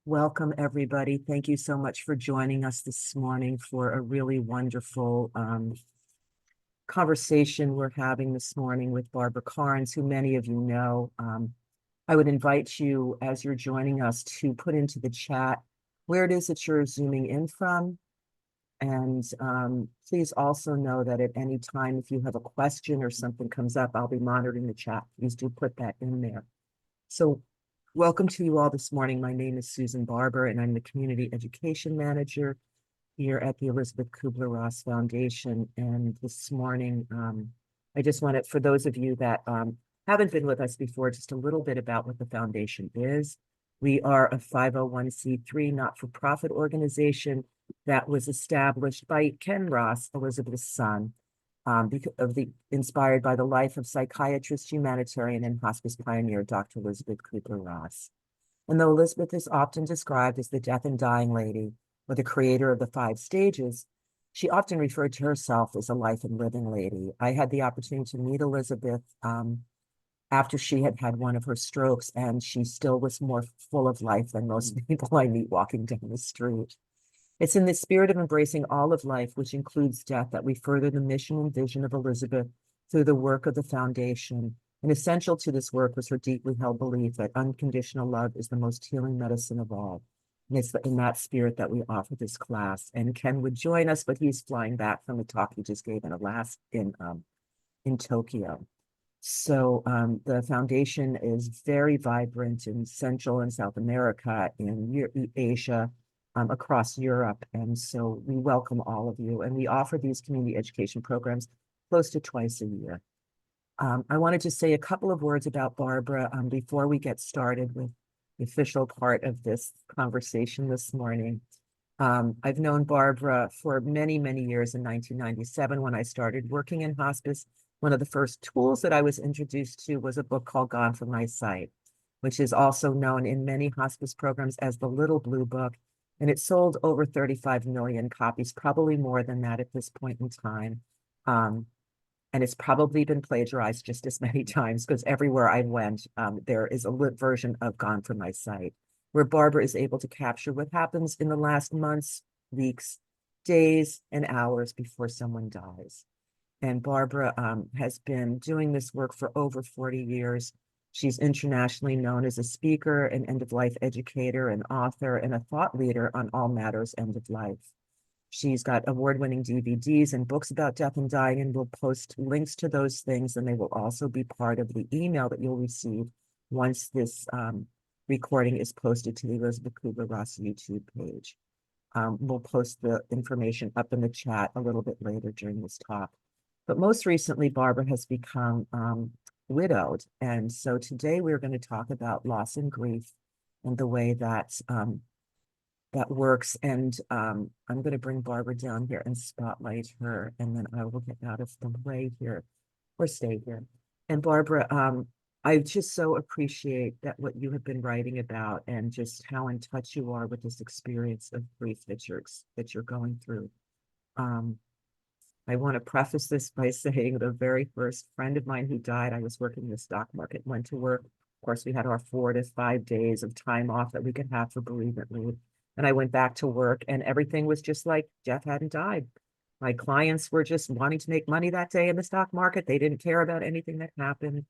Welcome, everybody. Thank you so much for joining us this morning for a really wonderful conversation we're having this morning with Barber Carnes, who many of you know. I would invite you, as you're joining us, to put into the chat where it is that you're zooming in from. And please also know that at any time, if you have a question or something comes up, I'll be monitoring the chat. Please do put that in there. So welcome to you all this morning. My name is Susan Barber, and I'm the Community Education Manager here at the Elisabeth Kübler-Ross Foundation. And this morning, I just wanted, for those of you that haven't been with us before, just a little bit about what the foundation is. We are a 501c3 not-for-profit organization that was established by Ken Ross, Elisabeth's son, inspired by the life of psychiatrist, humanitarian, and hospice pioneer, Dr. Elisabeth Kübler-Ross. And though Elisabeth is often described as the death and dying lady, or the creator of the 5 stages, she often referred to herself as a life and living lady. I had the opportunity to meet Elisabeth after she had had one of her strokes, and she still was more full of life than most people I meet walking down the street. It's in the spirit of embracing all of life, which includes death, that we further the mission and vision of Elisabeth through the work of the foundation. And essential to this work was her deeply held belief that unconditional love is the most healing medicine of all. And it's in that spirit that we offer this class. And Ken would join us, but he's flying back from the talk he just gave in Tokyo. So the foundation is very vibrant in Central and South America, in Asia, across Europe. And so we welcome all of you. And we offer these community education programs close to twice a year. I wanted to say a couple of words about Barbara before we get started with the official part of this conversation this morning. I've known Barbara for many, many years. In 1997, when I started working in hospice, one of the first tools that I was introduced to was a book called Gone From My Sight, which is also known in many hospice programs as the Little Blue Book. And it sold over 35 million copies, probably more than that at this point in time. And it's probably been plagiarized just as many times, because everywhere I went, there is a lit version of Gone From My Sight, where Barbara is able to capture what happens in the last months, weeks, days, and hours before someone dies. And Barbara has been doing this work for over 40 years. She's internationally known as a speaker, an end-of-life educator, an author, and a thought leader on all matters end of life. She's got award-winning DVDs and books about death and dying, and we'll post links to those things, and they will also be part of the email that you'll receive once this recording is posted to the Elisabeth Kübler-Ross YouTube page. We'll post the information up in the chat a little bit later during this talk. But most recently, Barbara has become widowed. And so today we're going to talk about loss and grief and the way that that works. And I'm going to bring Barbara down here and spotlight her, and then I will get out of the way here or stay here. And Barbara, I just so appreciate that what you have been writing about, and just how in touch you are with this experience of grief that you're going through. I want to preface this by saying the very first friend of mine who died, I was working in the stock market, went to work. Of course, we had our 4 to 5 days of time off that we could have for bereavement leave. And I went back to work, and everything was just like Jeff hadn't died. My clients were just wanting to make money that day in the stock market. They didn't care about anything that happened.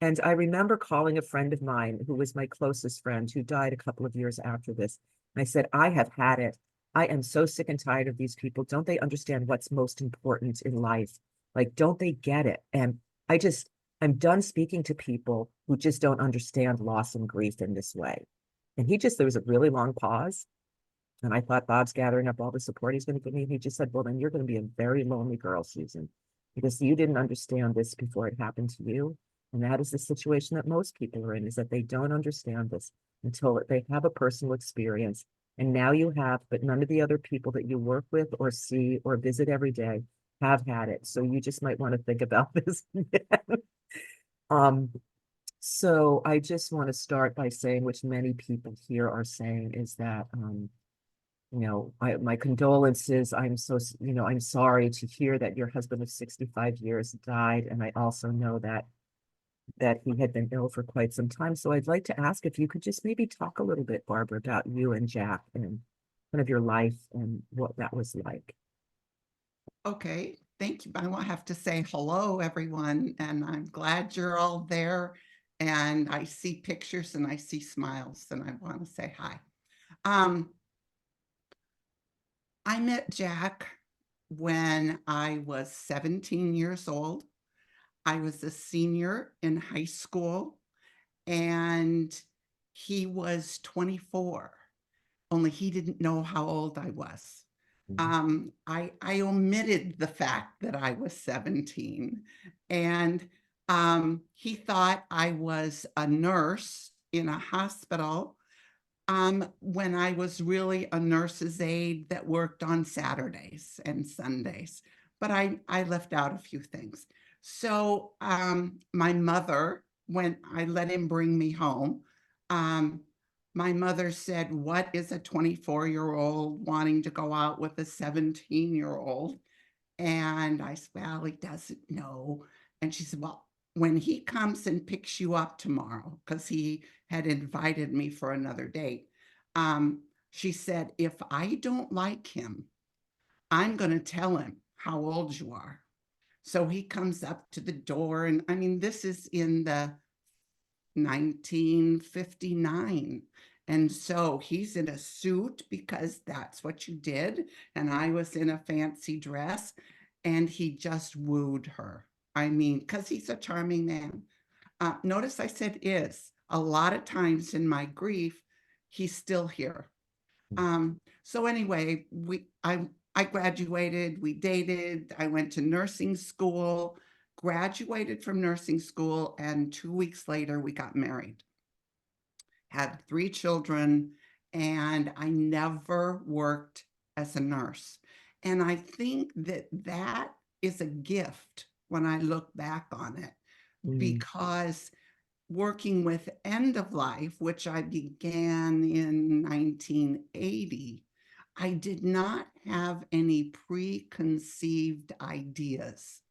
And I remember calling a friend of mine who was my closest friend, who died a couple of years after this. And I said, I have had it. I am so sick and tired of these people. Don't they understand what's most important in life? Like, don't they get it? And I'm done speaking to people who just don't understand loss and grief in this way. And there was a really long pause. And I thought, Bob's gathering up all the support he's going to give me. He just said, well, then you're going to be a very lonely girl, Susan, because you didn't understand this before it happened to you. And that is the situation that most people are in, is that they don't understand this until they have a personal experience. And now you have, but none of the other people that you work with or see or visit every day have had it. So you just might want to think about this. So I just want to start by saying, which many people here are saying, is that, my condolences. I'm sorry to hear that your husband of 65 years died. And I also know that that he had been ill for quite some time. So I'd like to ask if you could just maybe talk a little bit, Barbara, about you and Jack and kind of your life and what that was like. Okay, thank you. I will have to say hello, everyone, and I'm glad you're all there. And I see pictures and I see smiles, and I want to say hi. Um, I met Jack when I was 17 years old. I was a senior in high school, and he was 24, only he didn't know how old I was. Mhm. I omitted the fact that I was 17, and he thought I was a nurse in a hospital when I was really a nurse's aide that worked on Saturdays and Sundays. But I left out a few things. So my mother, when I let him bring me home, um, my mother said, "What is a 24-year-old wanting to go out with a 17-year-old?" And I said, "Well, he doesn't know." And she said, "Well, when he comes and picks you up tomorrow," because he had invited me for another date, she said, "If I don't like him, I'm going to tell him how old you are." So he comes up to the door, and I mean, this is in the 1959. And so he's in a suit because that's what you did. And I was in a fancy dress, and he just wooed her. I mean, because he's a charming man. Notice I said is. A lot of times in my grief, he's still here. So anyway, I graduated, we dated, I went to nursing school, graduated from nursing school, and 2 weeks later we got married. Had 3 children, and I never worked as a nurse. And I think that that is a gift when I look back on it, Mm, because working with end of life, which I began in 1980, I did not have any preconceived ideas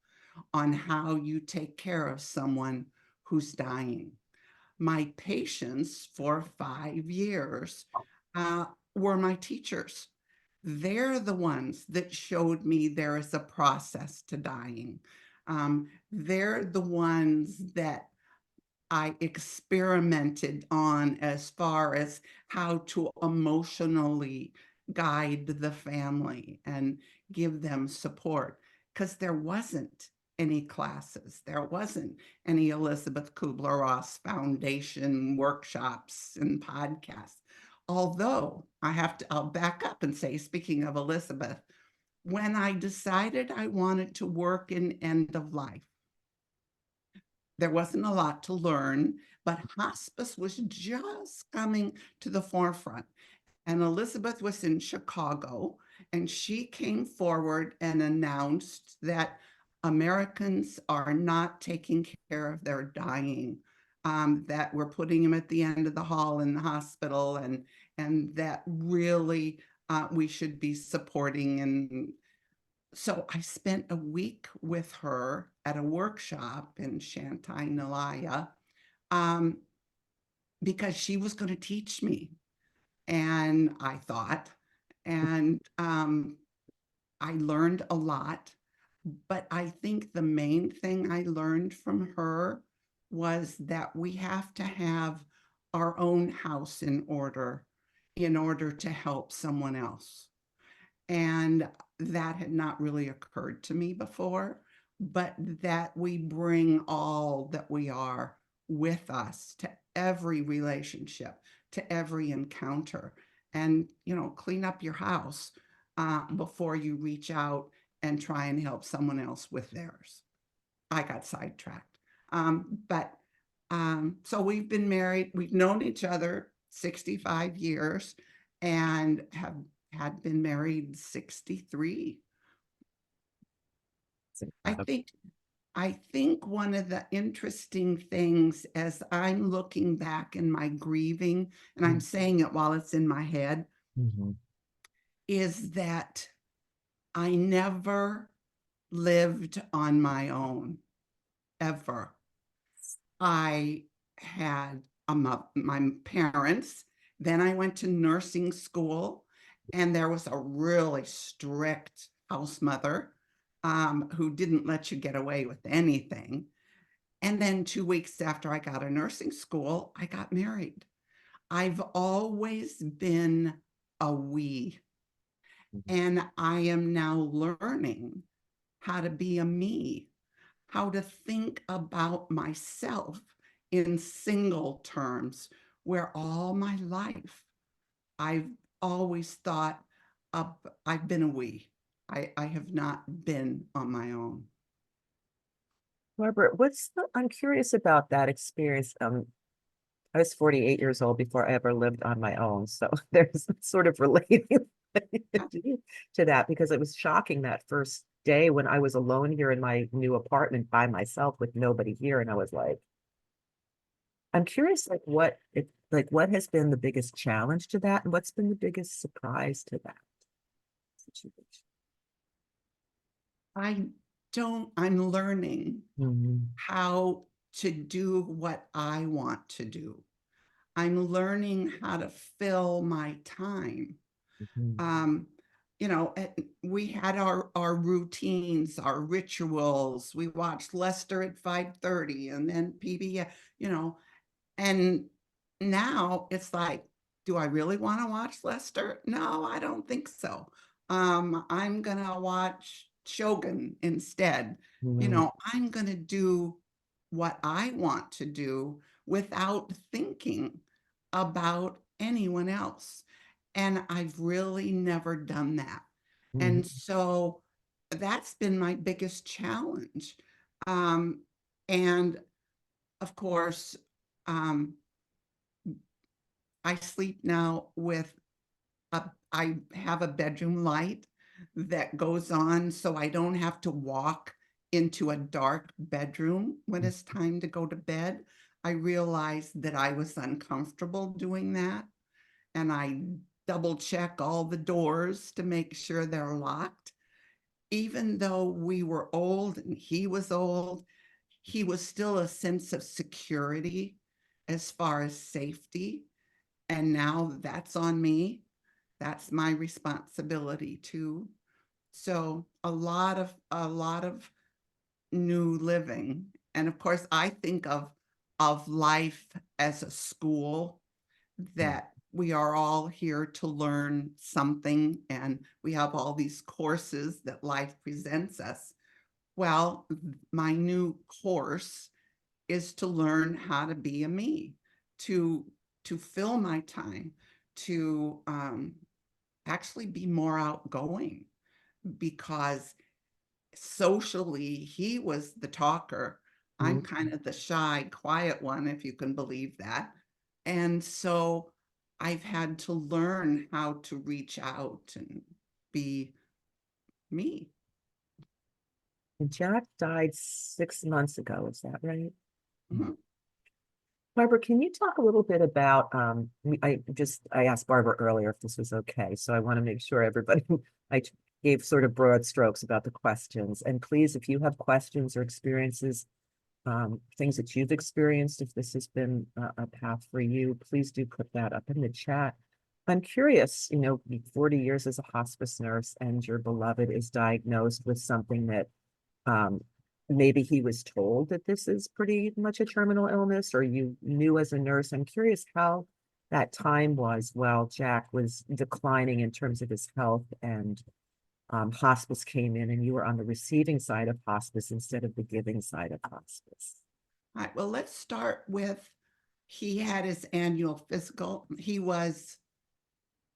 on how you take care of someone who's dying. My patients for 5 years uh, were my teachers. They're the ones that showed me there is a process to dying. They're the ones that I experimented on as far as how to emotionally guide the family and give them support, because there wasn't any classes. There wasn't any Elisabeth Kübler-Ross Foundation workshops and podcasts. Although I'll back up and say, speaking of Elisabeth, when I decided I wanted to work in end of life, there wasn't a lot to learn, but hospice was just coming to the forefront. And Elisabeth was in Chicago, and she came forward and announced that Americans are not taking care of their dying, that we're putting them at the end of the hall in the hospital, and that really we should be supporting. And so I spent a week with her at a workshop in Shanghai, Nalaya, um, because she was going to teach me. And I thought, and I learned a lot. But I think the main thing I learned from her was that we have to have our own house in order to help someone else. And that had not really occurred to me before, but that we bring all that we are with us to every relationship, to every encounter, and, clean up your house before you reach out and try and help someone else with theirs. I got sidetracked. But so we've been married, we've known each other 65 years and have had been married 63. it's I incredible. think I think one of the interesting things as I'm looking back in my grieving, and I'm saying it while it's in my head, Mm-hmm. is that I never lived on my own, ever. I had my parents, then I went to nursing school, and there was a really strict house mother who didn't let you get away with anything. And then 2 weeks after I got out of nursing school, I got married. I've always been a we, Mhm. and I am now learning how to be a me, how to think about myself in single terms, where all my life I've always thought of, I've been a we. I have not been on my own. Barbara, I'm curious about that experience. I was 48 years old before I ever lived on my own. So there's sort of relating to that because it was shocking that first day when I was alone here in my new apartment by myself with nobody here. And I was like, I'm curious, what has been the biggest challenge to that, and what's been the biggest surprise to that situation? I I'm learning Mhm. how to do what I want to do. I'm learning how to fill my time. Mhm. Um, we had our routines, our rituals. We watched Lester at 5:30 and then PBS, and now it's like, do I really want to watch Lester? No, I don't think so. I'm gonna watch Shogun instead. Mhm. I'm gonna do what I want to do without thinking about anyone else. And I've really never done that. And Mhm. so that's been my biggest challenge. And of course, um, I sleep now with I have a bedroom light that goes on so I don't have to walk into a dark bedroom when it's time to go to bed. I realized that I was uncomfortable doing that, and I double check all the doors to make sure they're locked. Even though we were old and he was old, he was still a sense of security as far as safety. And now that's on me. That's my responsibility too. So a lot of new living. And of course, I think of life as a school, that we are all here to learn something, and we have all these courses that life presents us. Well, my new course is to learn how to be a me, to to fill my time, to actually be more outgoing, because socially he was the talker. I'm Mhm. kind of the shy, quiet one, if you can believe that. And so I've had to learn how to reach out and be me. And Jack died 6 months ago, is that right? Mhm. Barbara, can you talk a little bit about, I asked Barbara earlier if this was okay, so I want to make sure everybody, I gave sort of broad strokes about the questions. And please, if you have questions or experiences, things that you've experienced, if this has been a path for you, please do put that up in the chat. I'm curious, 40 years as a hospice nurse and your beloved is diagnosed with something that um, maybe he was told that this is pretty much a terminal illness, or you knew as a nurse. I'm curious how that time was while Jack was declining in terms of his health and hospice came in and you were on the receiving side of hospice instead of the giving side of hospice. All right, well, let's start with, he had his annual physical. He was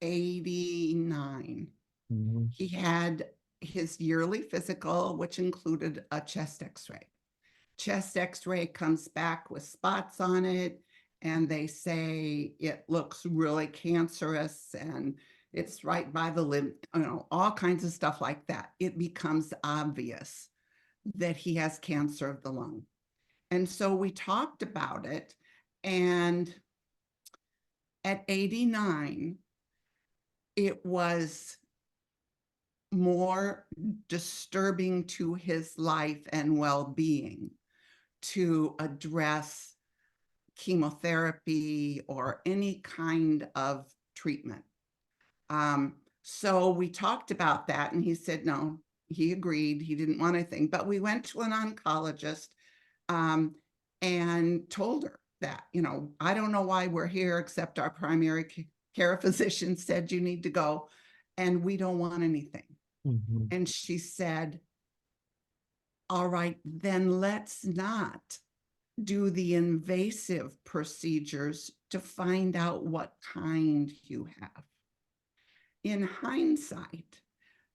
89. Mhm. He had his yearly physical, which included a chest x-ray. Chest x-ray comes back with spots on it, and they say it looks really cancerous, and it's right by the lymph, all kinds of stuff like that. It becomes obvious that he has cancer of the lung. And so we talked about it, and at 89, it was more disturbing to his life and well-being to address chemotherapy or any kind of treatment. So we talked about that, and he said no, he agreed, he didn't want anything, but we went to an oncologist and told her that, I don't know why we're here, except our primary care physician said you need to go, and we don't want anything. Mhm. And she said, all right, then let's not do the invasive procedures to find out what kind you have. In hindsight,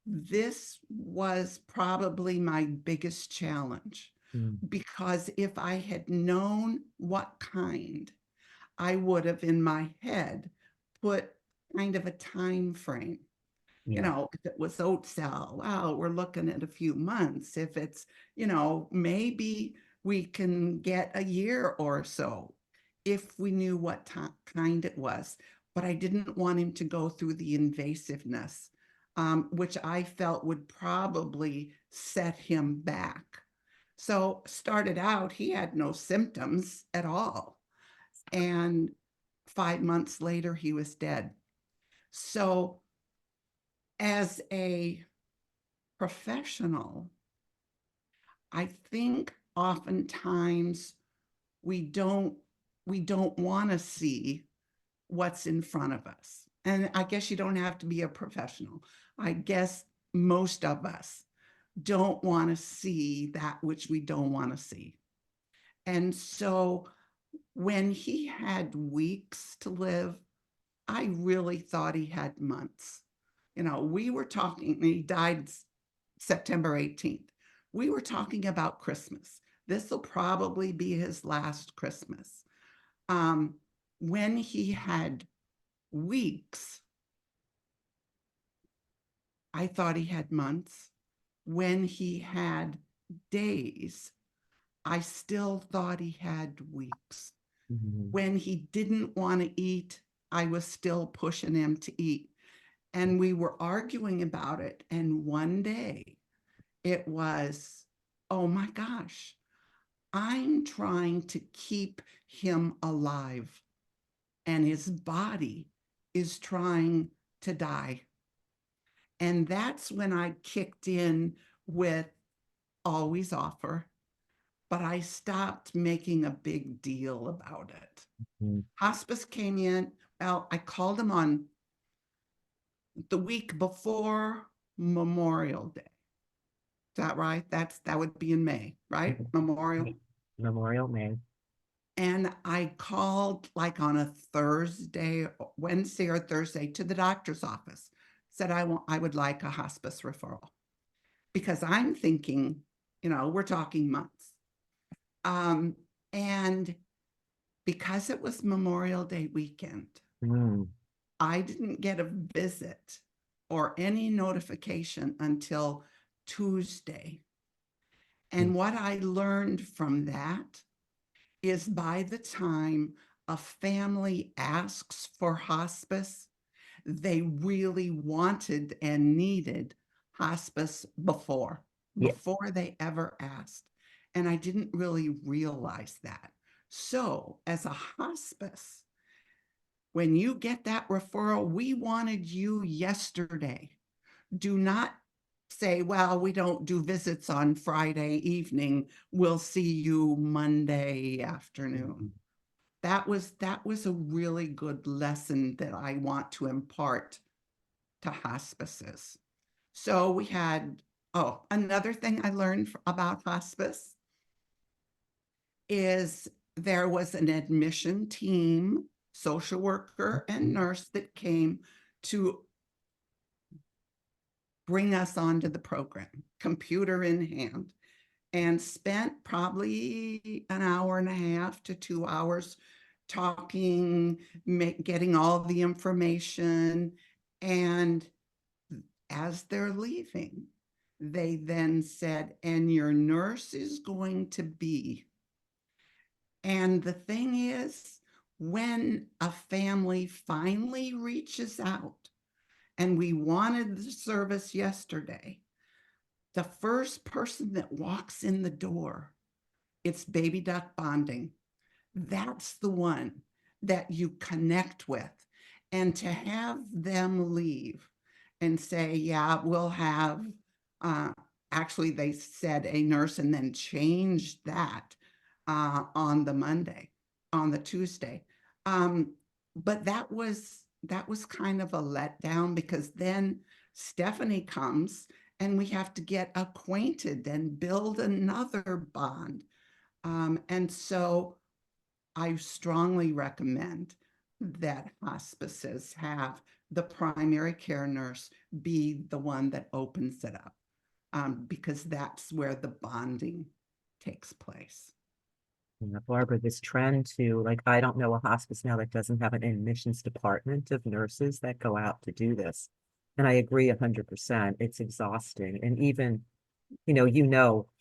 this was probably my biggest challenge, Mm. because if I had known what kind, I would have in my head put kind of a time frame. Yeah. If it was oat cell, well, we're looking at a few months. If it's, maybe we can get a year or so if we knew what kind it was. But I didn't want him to go through the invasiveness, which I felt would probably set him back. So started out, he had no symptoms at all. And 5 months later, he was dead. So as a professional, I think oftentimes we don't want to see what's in front of us. And I guess you don't have to be a professional. I guess most of us don't want to see that which we don't want to see. And so when he had weeks to live, I really thought he had months. We were talking, he died September 18th. We were talking about Christmas. This will probably be his last Christmas. When he had weeks, I thought he had months. When he had days, I still thought he had weeks. Mhm. When he didn't want to eat, I was still pushing him to eat. And we were arguing about it. And one day it was, oh my gosh, I'm trying to keep him alive, and his body is trying to die. And that's when I kicked in with always offer, but I stopped making a big deal about it. Mhm. Hospice came in. Well, I called him on the week before Memorial Day. Is that right? That would be in May, right? Memorial. Memorial May. And I called like on a Thursday, Wednesday or Thursday, to the doctor's office. Said I would like a hospice referral, because I'm thinking, we're talking months. And because it was Memorial Day weekend, Mm. I didn't get a visit or any notification until Tuesday. And what I learned from that is by the time a family asks for hospice, they really wanted and needed hospice before Yeah. they ever asked. And I didn't really realize that. So as a hospice, when you get that referral, we wanted you yesterday. Do not say, well, we don't do visits on Friday evening. We'll see you Monday afternoon. That was a really good lesson that I want to impart to hospices. So we had, another thing I learned about hospice is there was an admission team, social worker and nurse, that came to bring us onto the program, computer in hand, and spent probably an hour and a half to 2 hours talking, getting all the information. And as they're leaving, they then said, and your nurse is going to be. And the thing is, when a family finally reaches out, and we wanted the service yesterday, the first person that walks in the door, it's baby duck bonding. that's the one that you connect with. And to have them leave and say, yeah, we'll have, uh, actually, they said a nurse and then changed that on the Monday, on the Tuesday. But that was kind of a letdown, because then Stephanie comes and we have to get acquainted and build another bond. And so I strongly recommend that hospices have the primary care nurse be the one that opens it up, because that's where the bonding takes place. Yeah, Barbara, this trend to, like, I don't know a hospice now that doesn't have an admissions department of nurses that go out to do this. And I agree 100%. It's exhausting. And even,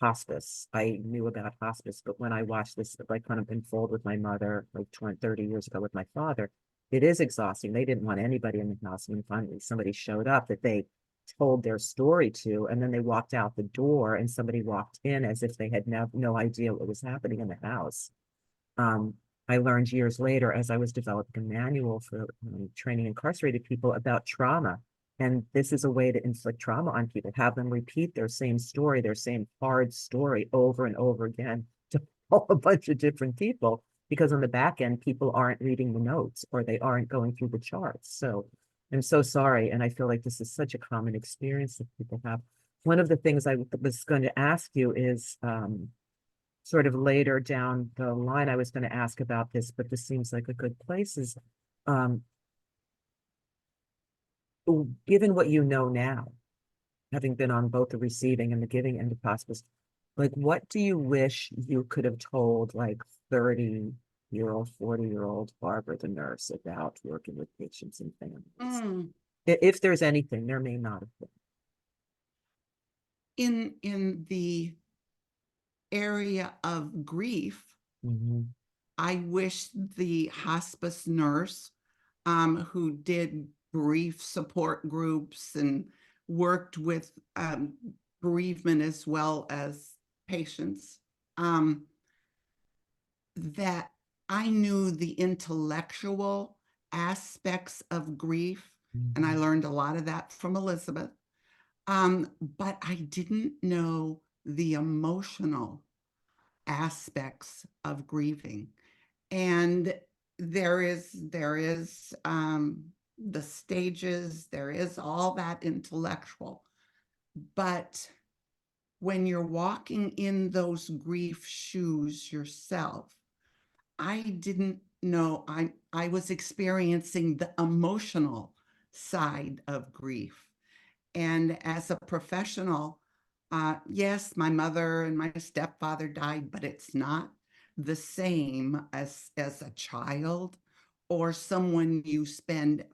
hospice. I knew about hospice, but when I watched this, like, kind of unfold with my mother, like 20, 30 years ago with my father, it is exhausting. They didn't want anybody in the house. And finally, somebody showed up that they told their story to, and then they walked out the door and somebody walked in as if they had no idea what was happening in the house. Um, I learned years later, as I was developing a manual for training incarcerated people, about trauma. And this is a way to inflict trauma on people, have them repeat their same story, their same hard story over and over again to a bunch of different people, because on the back end, people aren't reading the notes or they aren't going through the charts. So I'm so sorry. And I feel like this is such a common experience that people have. One of the things I was going to ask you is, sort of later down the line, I was going to ask about this, but this seems like a good place, is um, given what you know now, having been on both the receiving and the giving end of hospice, like, what do you wish you could have told, like, 30-year-old, 40-year-old Barbara, the nurse, about working with patients and families? Mm. If there's anything, there may not have In the area of grief, been. I wish the hospice nurse who did grief support groups and worked with bereavement as well as patients, that I knew the intellectual aspects of grief, and I learned a lot of that from Elisabeth. But I didn't know the emotional aspects of grieving. And there is the stages, there is all that intellectual. But when you're walking in those grief shoes yourself, I didn't know I was experiencing the emotional side of grief. And as a professional, yes, my mother and my stepfather died, but it's not the same as a child or someone you spend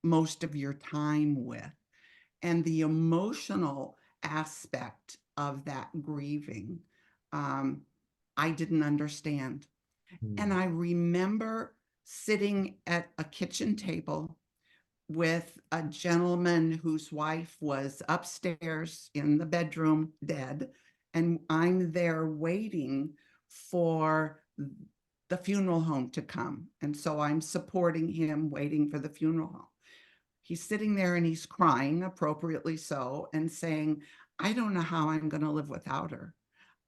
most of your time with. And the emotional aspect of that grieving, um, I didn't understand. And I remember sitting at a kitchen table with a gentleman whose wife was upstairs in the bedroom dead, and I'm there waiting for the funeral home to come. And so I'm supporting him, waiting for the funeral home. He's sitting there and he's crying, appropriately so, and saying, I don't know how I'm going to live without her.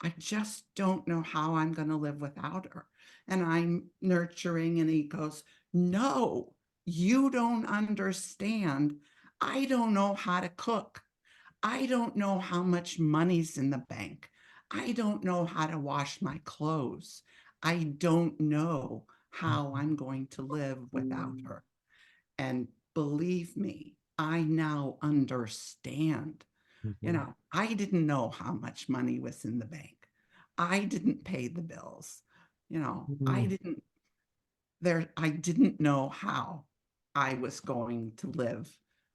I just don't know how I'm going to live without her. And I'm nurturing, and he goes, no, you don't understand. I don't know how to cook. I don't know how much money's in the bank. I don't know how to wash my clothes. I don't know how I'm going to live without her. And believe me, I now understand. I didn't know how much money was in the bank. I didn't pay the bills. I didn't know how I was going to live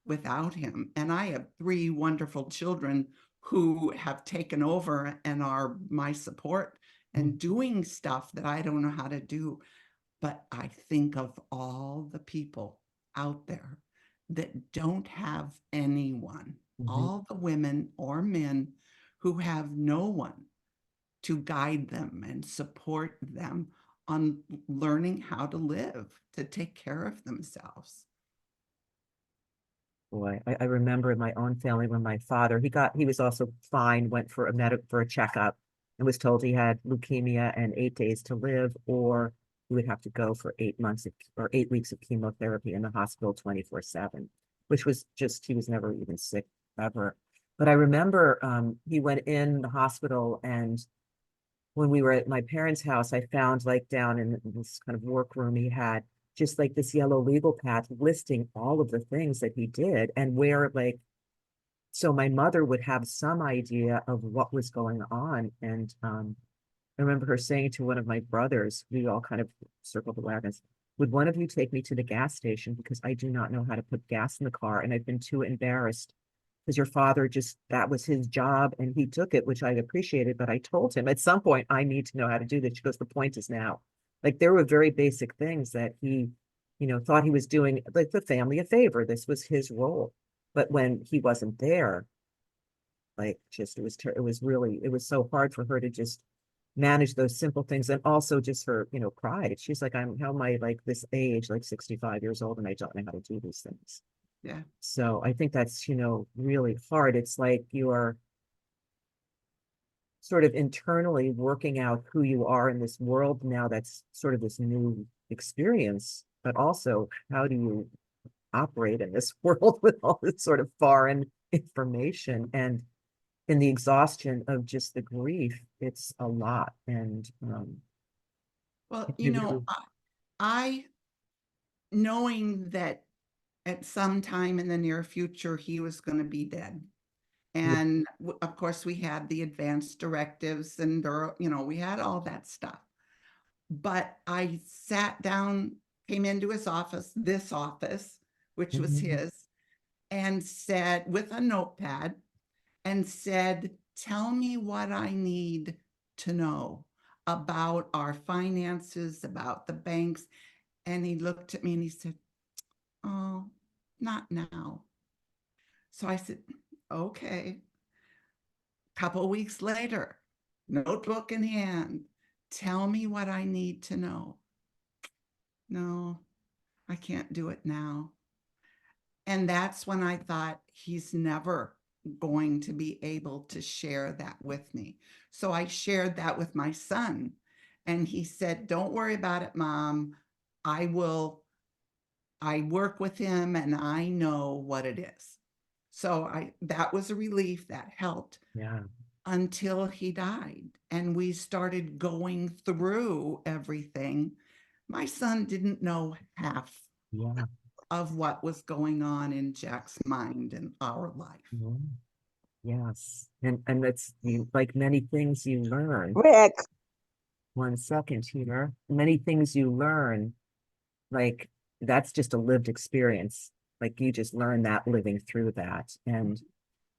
without him. And I have three wonderful children who have taken over and are my support and doing stuff that I don't know how to do. But I think of all the people out there that don't have anyone, all the women or men who have no one to guide them and support them, on learning how to live, to take care of themselves. Boy, I remember in my own family when my father, he was also fine, went for a checkup and was told he had leukemia and 8 days to live, or he would have to go for 8 months or 8 weeks of chemotherapy in the hospital 24/7, which was just, he was never even sick ever. But I remember he went in the hospital, and when we were at my parents' house, I found like down in this kind of workroom he had just like this yellow legal pad listing all of the things that he did and where like so my mother would have some idea of what was going on. And I remember her saying to one of my brothers, we all kind of circled the wagons, would one of you take me to the gas station because I do not know how to put gas in the car and I've been too embarrassed because your father just, that was his job and he took it, which I appreciated. But I told him at some point, I need to know how to do this. She goes, the point is now. Like there were very basic things that he, thought he was doing like the family a favor. This was his role. But when he wasn't there, like just it was so hard for her to just manage those simple things. And also just her, pride. She's like, how am I like this age, like 65 years old, and I don't know how to do these things. Yeah. So I think that's, really hard. It's like you're sort of internally working out who you are in this world now that's sort of this new experience, but also how do you operate in this world with all this sort of foreign information and in the exhaustion of just the grief, it's a lot. And Well, you really, I knowing that at some time in the near future he was going to be dead. yeah, And of course, we had the advanced directives and, we had all that stuff. But I sat down, came into his office, this office, which was mhm, his, and said, with a notepad, and said, tell me what I need to know about our finances, about the banks. And he looked at me and he said, oh, not now. So I said, okay. Couple weeks later, notebook in hand, tell me what I need to know. No, I can't do it now. And that's when I thought he's never going to be able to share that with me. So I shared that with my son, and he said, don't worry about it, Mom. I will, I work with him and I know what it is. So that was a relief, that helped, yeah, until he died and we started going through everything. My son didn't know half yeah, of what was going on in Jack's mind and our life. yeah, yes. And that's like many things you learn. Rick, 1 second here. Many things you learn, like that's just a lived experience. Like you just learn that living through that. And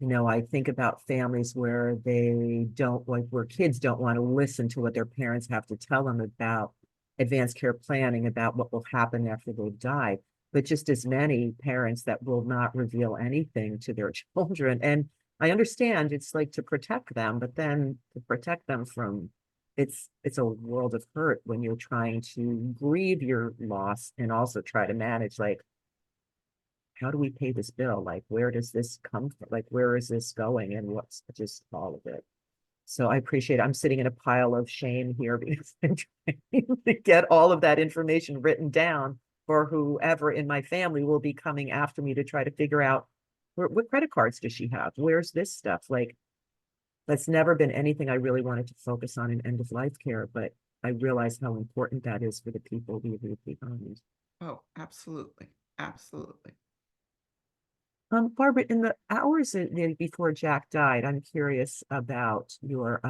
I think about families where they don't like where kids don't want to listen to what their parents have to tell them about advanced care planning, about what will happen after they've died. But just as many parents that will not reveal anything to their children. And I understand it's like to protect them, but then to protect them from it's a world of hurt when you're trying to grieve your loss and also try to manage like how do we pay this bill? Like, where does this come from? Like, where is this going? And what's just all of it? So I appreciate it. I'm sitting in a pile of shame here because I'm trying to get all of that information written down for whoever in my family will be coming after me to try to figure out what credit cards does she have? Where's this stuff? Like, that's never been anything I really wanted to focus on in end of life care, but I realize how important that is for the people we leave behind. Oh, absolutely. Absolutely. Barbara, in the hours before Jack died, I'm curious about your,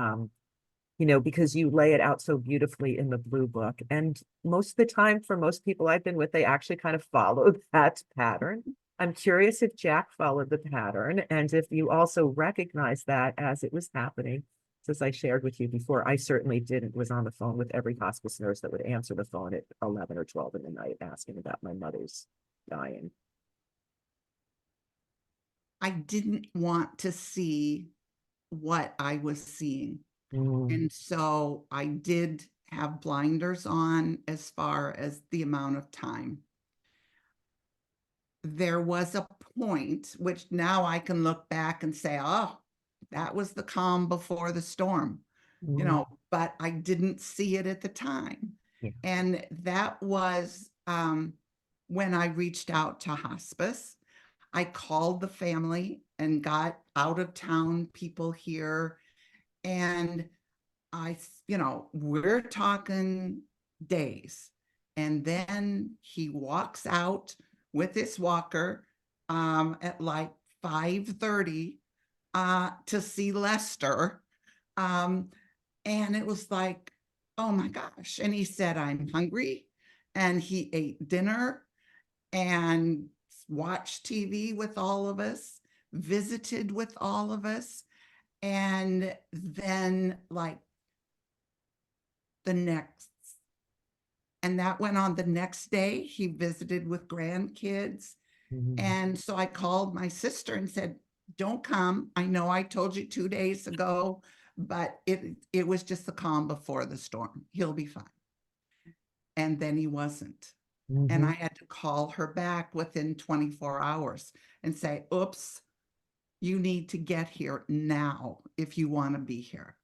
because you lay it out so beautifully in the blue book. And most of the time, for most people I've been with, they actually kind of follow that pattern. I'm curious if Jack followed the pattern and if you also recognize that as it was happening. As I shared with you before, I certainly didn't, was on the phone with every hospice nurse that would answer the phone at 11 or 12 in the night asking about my mother's dying. I didn't want to see what I was seeing. Mm, And so I did have blinders on as far as the amount of time. There was a point, which now I can look back and say, oh, that was the calm before the storm, you know, but I didn't see it at the time. Yeah. And that was when I reached out to hospice. I called the family and got out of town people here. And we're talking days. And then he walks out with his walker at like 5:30 to see Lester. And it was like, oh my gosh. And he said, I'm hungry. And he ate dinner and watched TV with all of us, visited with all of us. And then like and that went on the next day. He visited with grandkids. And so I called my sister and said, don't come. I know I told you 2 days ago, but it was just the calm before the storm. He'll be fine. And then he wasn't. And I had to call her back within 24 hours and say, oops, you need to get here now if you want to be here.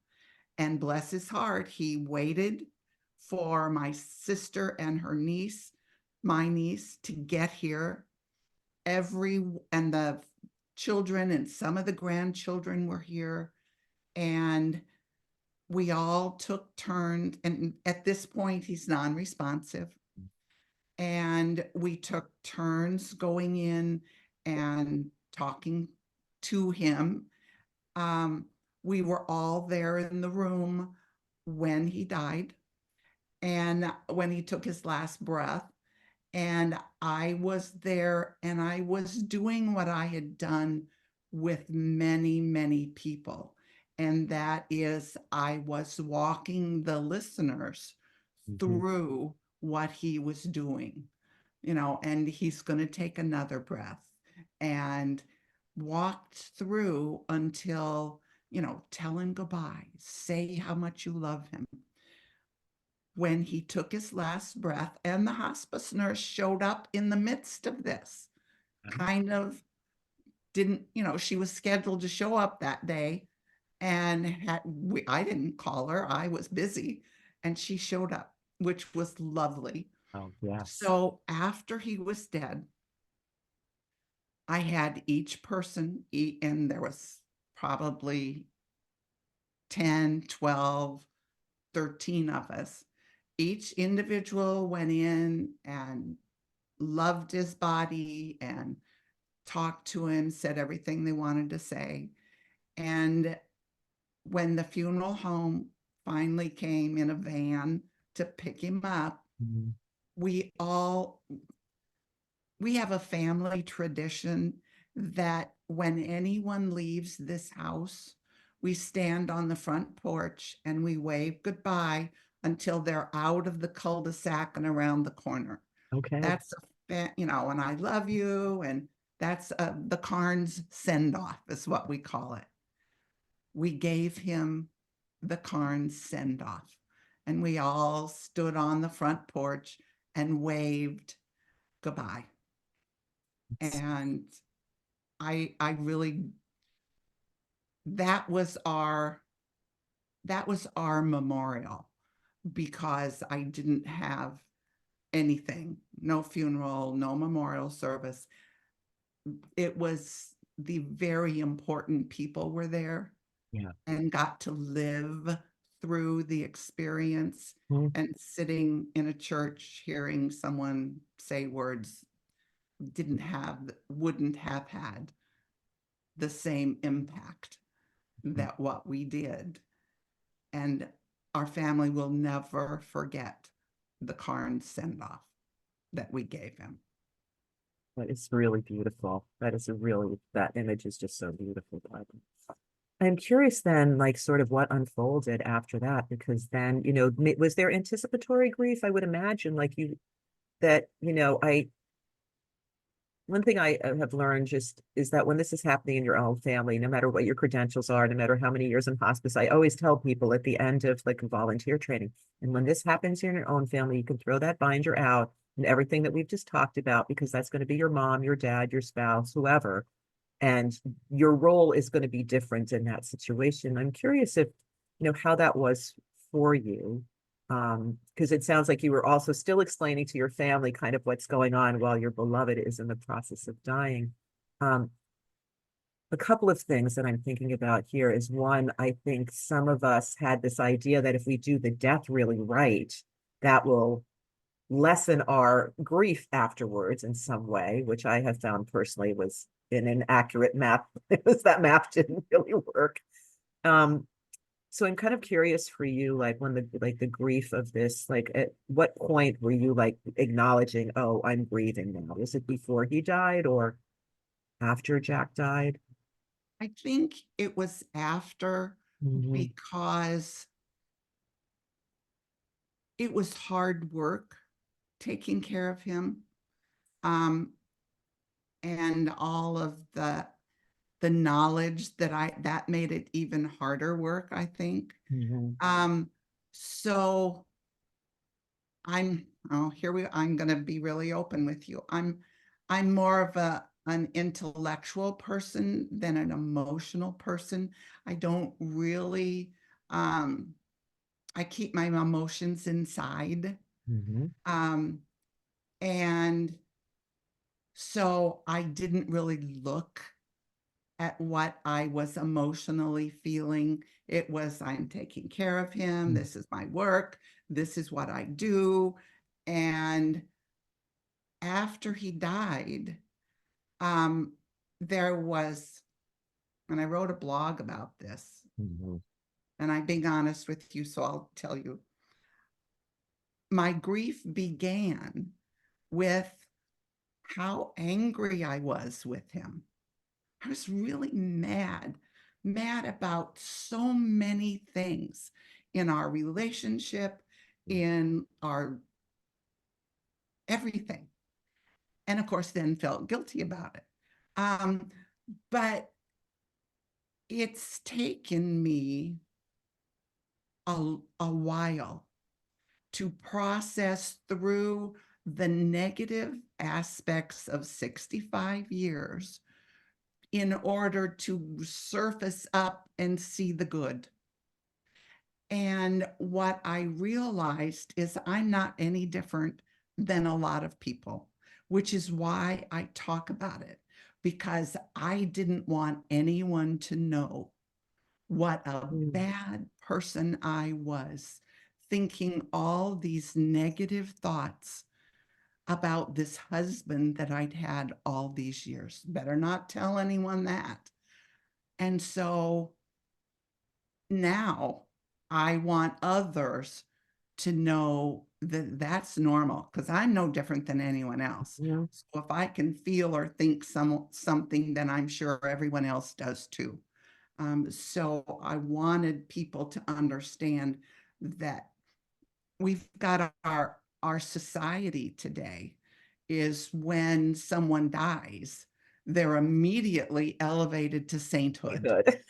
And bless his heart, he waited for my sister and her niece, my niece, to get here. And the children and some of the grandchildren were here. And we all took turns. And at this point, he's non-responsive. And we took turns going in and talking to him. We were all there in the room when he died and when he took his last breath. And I was there and I was doing what I had done with many, many people. And that is, I was walking the listeners through what he was doing, and he's going to take another breath, and walked through until, tell him goodbye, say how much you love him. When he took his last breath, and the hospice nurse showed up in the midst of this, kind of didn't, she was scheduled to show up that day, and I didn't call her, I was busy, and she showed up, which was lovely. Oh, yes. So after he was dead, I had each person eat, and there was probably 10, 12, 13 of us. Each individual went in and loved his body and talked to him, said everything they wanted to say. And when the funeral home finally came in a van to pick him up, we have a family tradition that when anyone leaves this house, we stand on the front porch and we wave goodbye until they're out of the cul-de-sac and around the corner. Okay. That's, and I love you. And that's the Carnes send-off is what we call it. We gave him the Carnes send-off, and we all stood on the front porch and waved goodbye. And I really, that was our memorial, because I didn't have anything, no funeral, no memorial service. It was the very important people were there, and got to live through the experience. And sitting in a church hearing someone say words wouldn't have had the same impact that what we did. And our family will never forget the Carn send-off that we gave him. That is really beautiful. That image is just so beautiful. I'm curious then, like sort of what unfolded after that, because then, was there anticipatory grief? I would imagine one thing I have learned just is that when this is happening in your own family, no matter what your credentials are, no matter how many years in hospice, I always tell people at the end of like volunteer training, and when this happens in your own family, you can throw that binder out and everything that we've just talked about, because that's going to be your mom, your dad, your spouse, whoever, and your role is going to be different in that situation. I'm curious if, how that was for you. Because it sounds like you were also still explaining to your family kind of what's going on while your beloved is in the process of dying. Um, a couple of things that I'm thinking about here is, one, I think some of us had this idea that if we do the death really right, that will lessen our grief afterwards in some way, which I have found personally was an inaccurate map. It was that map didn't really work. Um, so I'm kind of curious for you, like when the grief of this, like at what point were you like acknowledging, oh, I'm grieving now? Was it before he died or after Jack died? I think it was after, Mhm. because it was hard work taking care of him. Um, and all of the knowledge that made it even harder work, I think. Mhm. So I'm gonna be really open with you. I'm more of an intellectual person than an emotional person. I don't really, I keep my emotions inside. Mhm. Um, and so I didn't really look at what I was emotionally feeling. It was, I'm taking care of him. Mhm. This is my work. This is what I do. And after he died, um, there was, and I wrote a blog about this, Mhm. and I'm being honest with you, so I'll tell you. My grief began with how angry I was with him. I was really mad about so many things in our relationship, in our everything. And of course, then felt guilty about it. But it's taken me a while to process through the negative aspects of 65 years in order to surface up and see the good. And what I realized is I'm not any different than a lot of people, which is why I talk about it, because I didn't want anyone to know what a Mhm. bad person I was, thinking all these negative thoughts about this husband that I'd had all these years. Better not tell anyone that. And so now I want others to know that that's normal, because I'm no different than anyone else. Yeah. So if I can feel or think something, then I'm sure everyone else does too. So I wanted people to understand that we've got our society today is when someone dies, they're immediately elevated to sainthood, Good.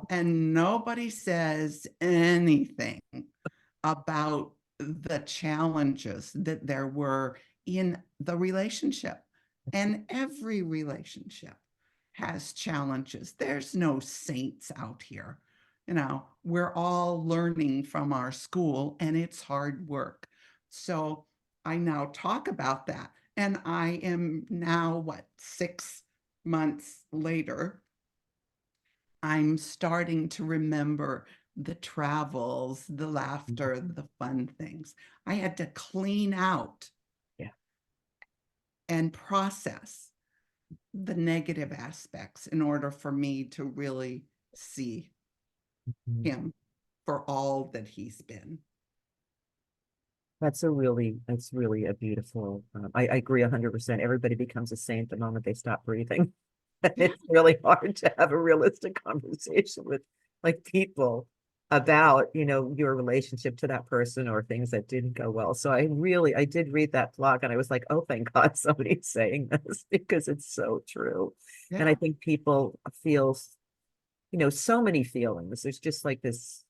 and nobody says anything about the challenges that there were in the relationship. And every relationship has challenges. There's no saints out here. We're all learning from our school, and it's hard work. So I now talk about that. And I am now, 6 months later, I'm starting to remember the travels, the laughter, Mhm. the fun things. I had to clean out Yeah. and process the negative aspects in order for me to really see Mhm. him for all that he's been. That's really a beautiful, I agree 100%. Everybody becomes a saint the moment they stop breathing. Yeah. It's really hard to have a realistic conversation with like people. about, your relationship to that person or things that didn't go well. So I did read that blog and I was like, oh, thank God somebody's saying this because it's so true. And I Yeah. think people feel, so many feelings. There's just like this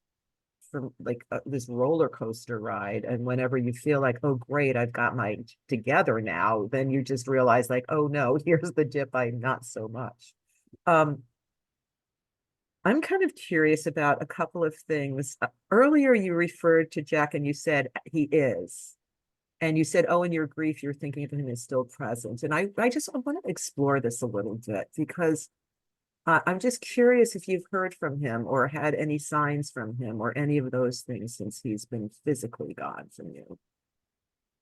from like this roller coaster ride. And whenever you feel like, oh, great, I've got my together now, then you just realize like, oh no, here's the dip. I not so much. Um, I'm kind of curious about a couple of things. Earlier, you referred to Jack and you said he is. And you said, oh, in your grief, you're thinking of him as still present. And I just want to explore this a little bit because I'm just curious if you've heard from him or had any signs from him or any of those things since he's been physically gone from you.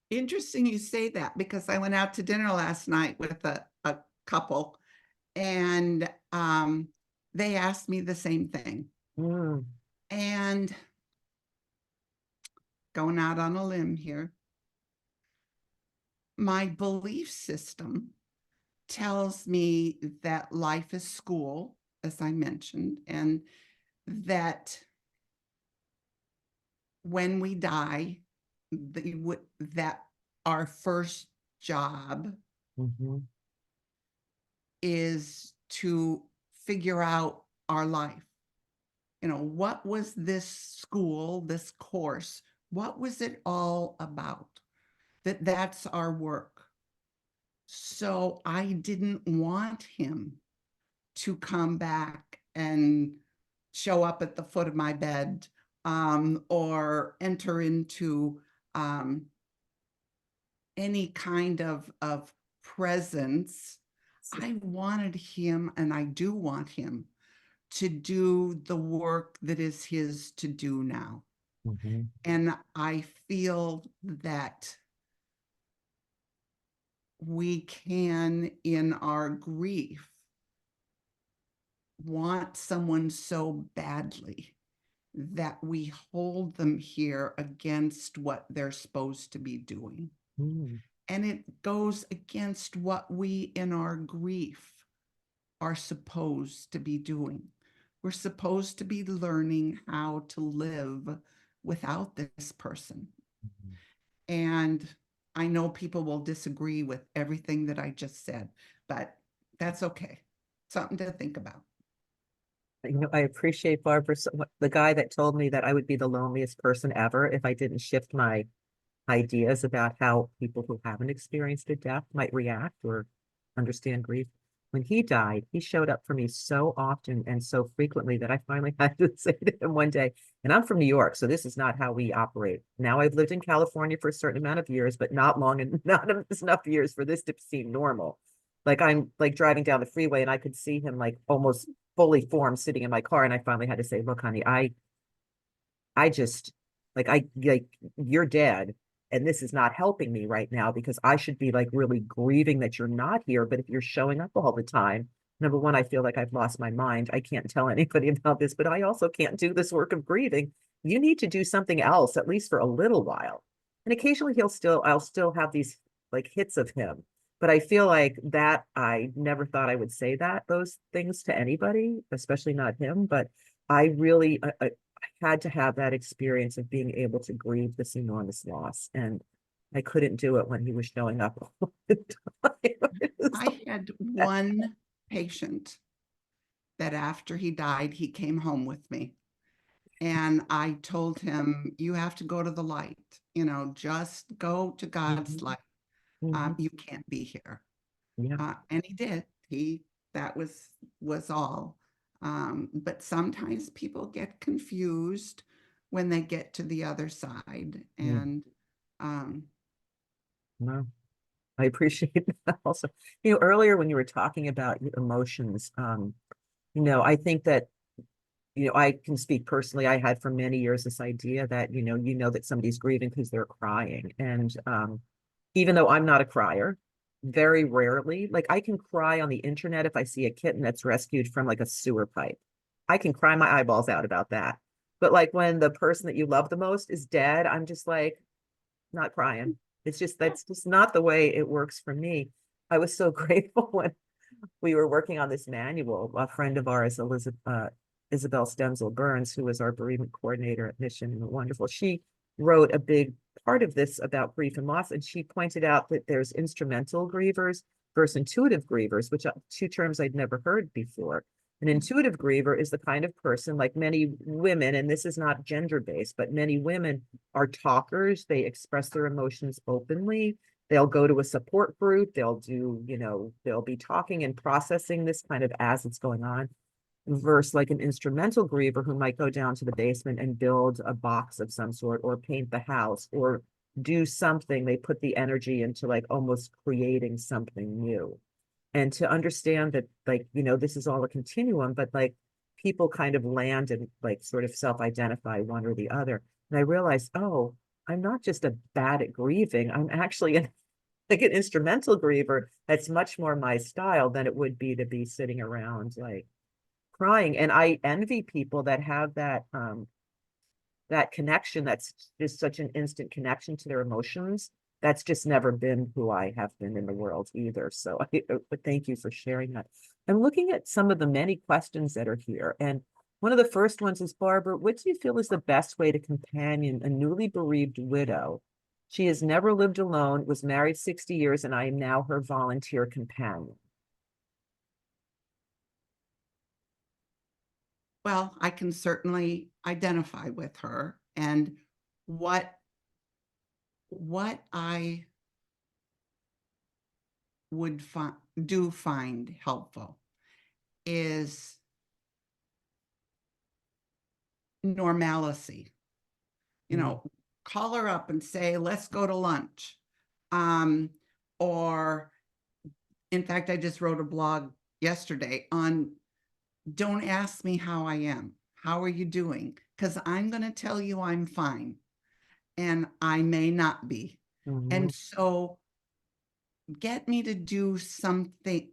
Interesting you say that because I went out to dinner last night with a couple and they asked me the same thing. Mm, And going out on a limb here, my belief system tells me that life is school, as I mentioned, and that when we die, that our first job mhm, is to figure out our life. What was this school, this course? What was it all about? That's our work. So I didn't want him to come back and show up at the foot of my bed, or enter into any kind of presence. I wanted him, and I do want him, to do the work that is his to do now. mhm, And I feel that we can, in our grief, want someone so badly that we hold them here against what they're supposed to be doing. mm, And it goes against what we in our grief are supposed to be doing. We're supposed to be learning how to live without this person. mhm. And I know people will disagree with everything that I just said, but that's okay. Something to think about. I appreciate Barbara, the guy that told me that I would be the loneliest person ever if I didn't shift my ideas about how people who haven't experienced a death might react or understand grief. When he died, he showed up for me so often and so frequently that I finally had to say to him one day, and I'm from New York, so this is not how we operate. Now I've lived in California for a certain amount of years, but not long and not enough years for this to seem normal. Like I'm like driving down the freeway and I could see him like almost fully formed sitting in my car. And I finally had to say, look, honey, I just like you're dead and this is not helping me right now because I should be like really grieving that you're not here. But if you're showing up all the time, number one, I feel like I've lost my mind. I can't tell anybody about this, but I also can't do this work of grieving. You need to do something else, at least for a little while. And occasionally I'll still have these like hits of him. But I feel like that I never thought I would say those things to anybody, especially not him. But I really, had to have that experience of being able to grieve this enormous loss. And I couldn't do it when he was showing up all the time. I had one patient that after he died, he came home with me. And I told him, you have to go to the light, just go to God's Mhm, light. mhm. You can't be here. Yeah. And he did. That was all. But sometimes people get confused when they get to the other side. Mm. And um, No, I appreciate that also. Earlier when you were talking about your emotions, I think that I can speak personally. I had for many years this idea that, that somebody's grieving because they're crying. And even though I'm not a crier, very rarely, like I can cry on the internet if I see a kitten that's rescued from like a sewer pipe. I can cry my eyeballs out about that. But like when the person that you love the most is dead, I'm just like not crying. That's just not the way it works for me. I was so grateful when we were working on this manual. A friend of ours, Isabel Stenzel-Burns, who was our bereavement coordinator at Mission and wonderful. She wrote a big part of this about grief and loss, and she pointed out that there's instrumental grievers versus intuitive grievers, which are two terms I'd never heard before. An intuitive griever is the kind of person, like many women, and this is not gender-based, but many women are talkers. They express their emotions openly. They'll go to a support group. They'll do, they'll be talking and processing this kind of as it's going on. Versus like an instrumental griever who might go down to the basement and build a box of some sort or paint the house or do something. They put the energy into like almost creating something new. And to understand that, like, this is all a continuum, but like people kind of land and like sort of self-identify one or the other. And I realized, oh, I'm not just a bad at grieving. I'm actually like an instrumental griever. That's much more my style than it would be to be sitting around like crying. And I envy people that have that connection. That's just such an instant connection to their emotions. That's just never been who I have been in the world either. So but thank you for sharing that. I'm looking at some of the many questions that are here. And one of the first ones is, Barber, what do you feel is the best way to companion a newly bereaved widow? She has never lived alone, was married 60 years, and I am now her volunteer companion. Well, I can certainly identify with her, and what I would find helpful is normalcy. Call her up and say, let's go to lunch. Or in fact, I just wrote a blog yesterday on don't ask me how I am. How are you doing? Because I'm going to tell you I'm fine. And I may not be. And so get me to do something.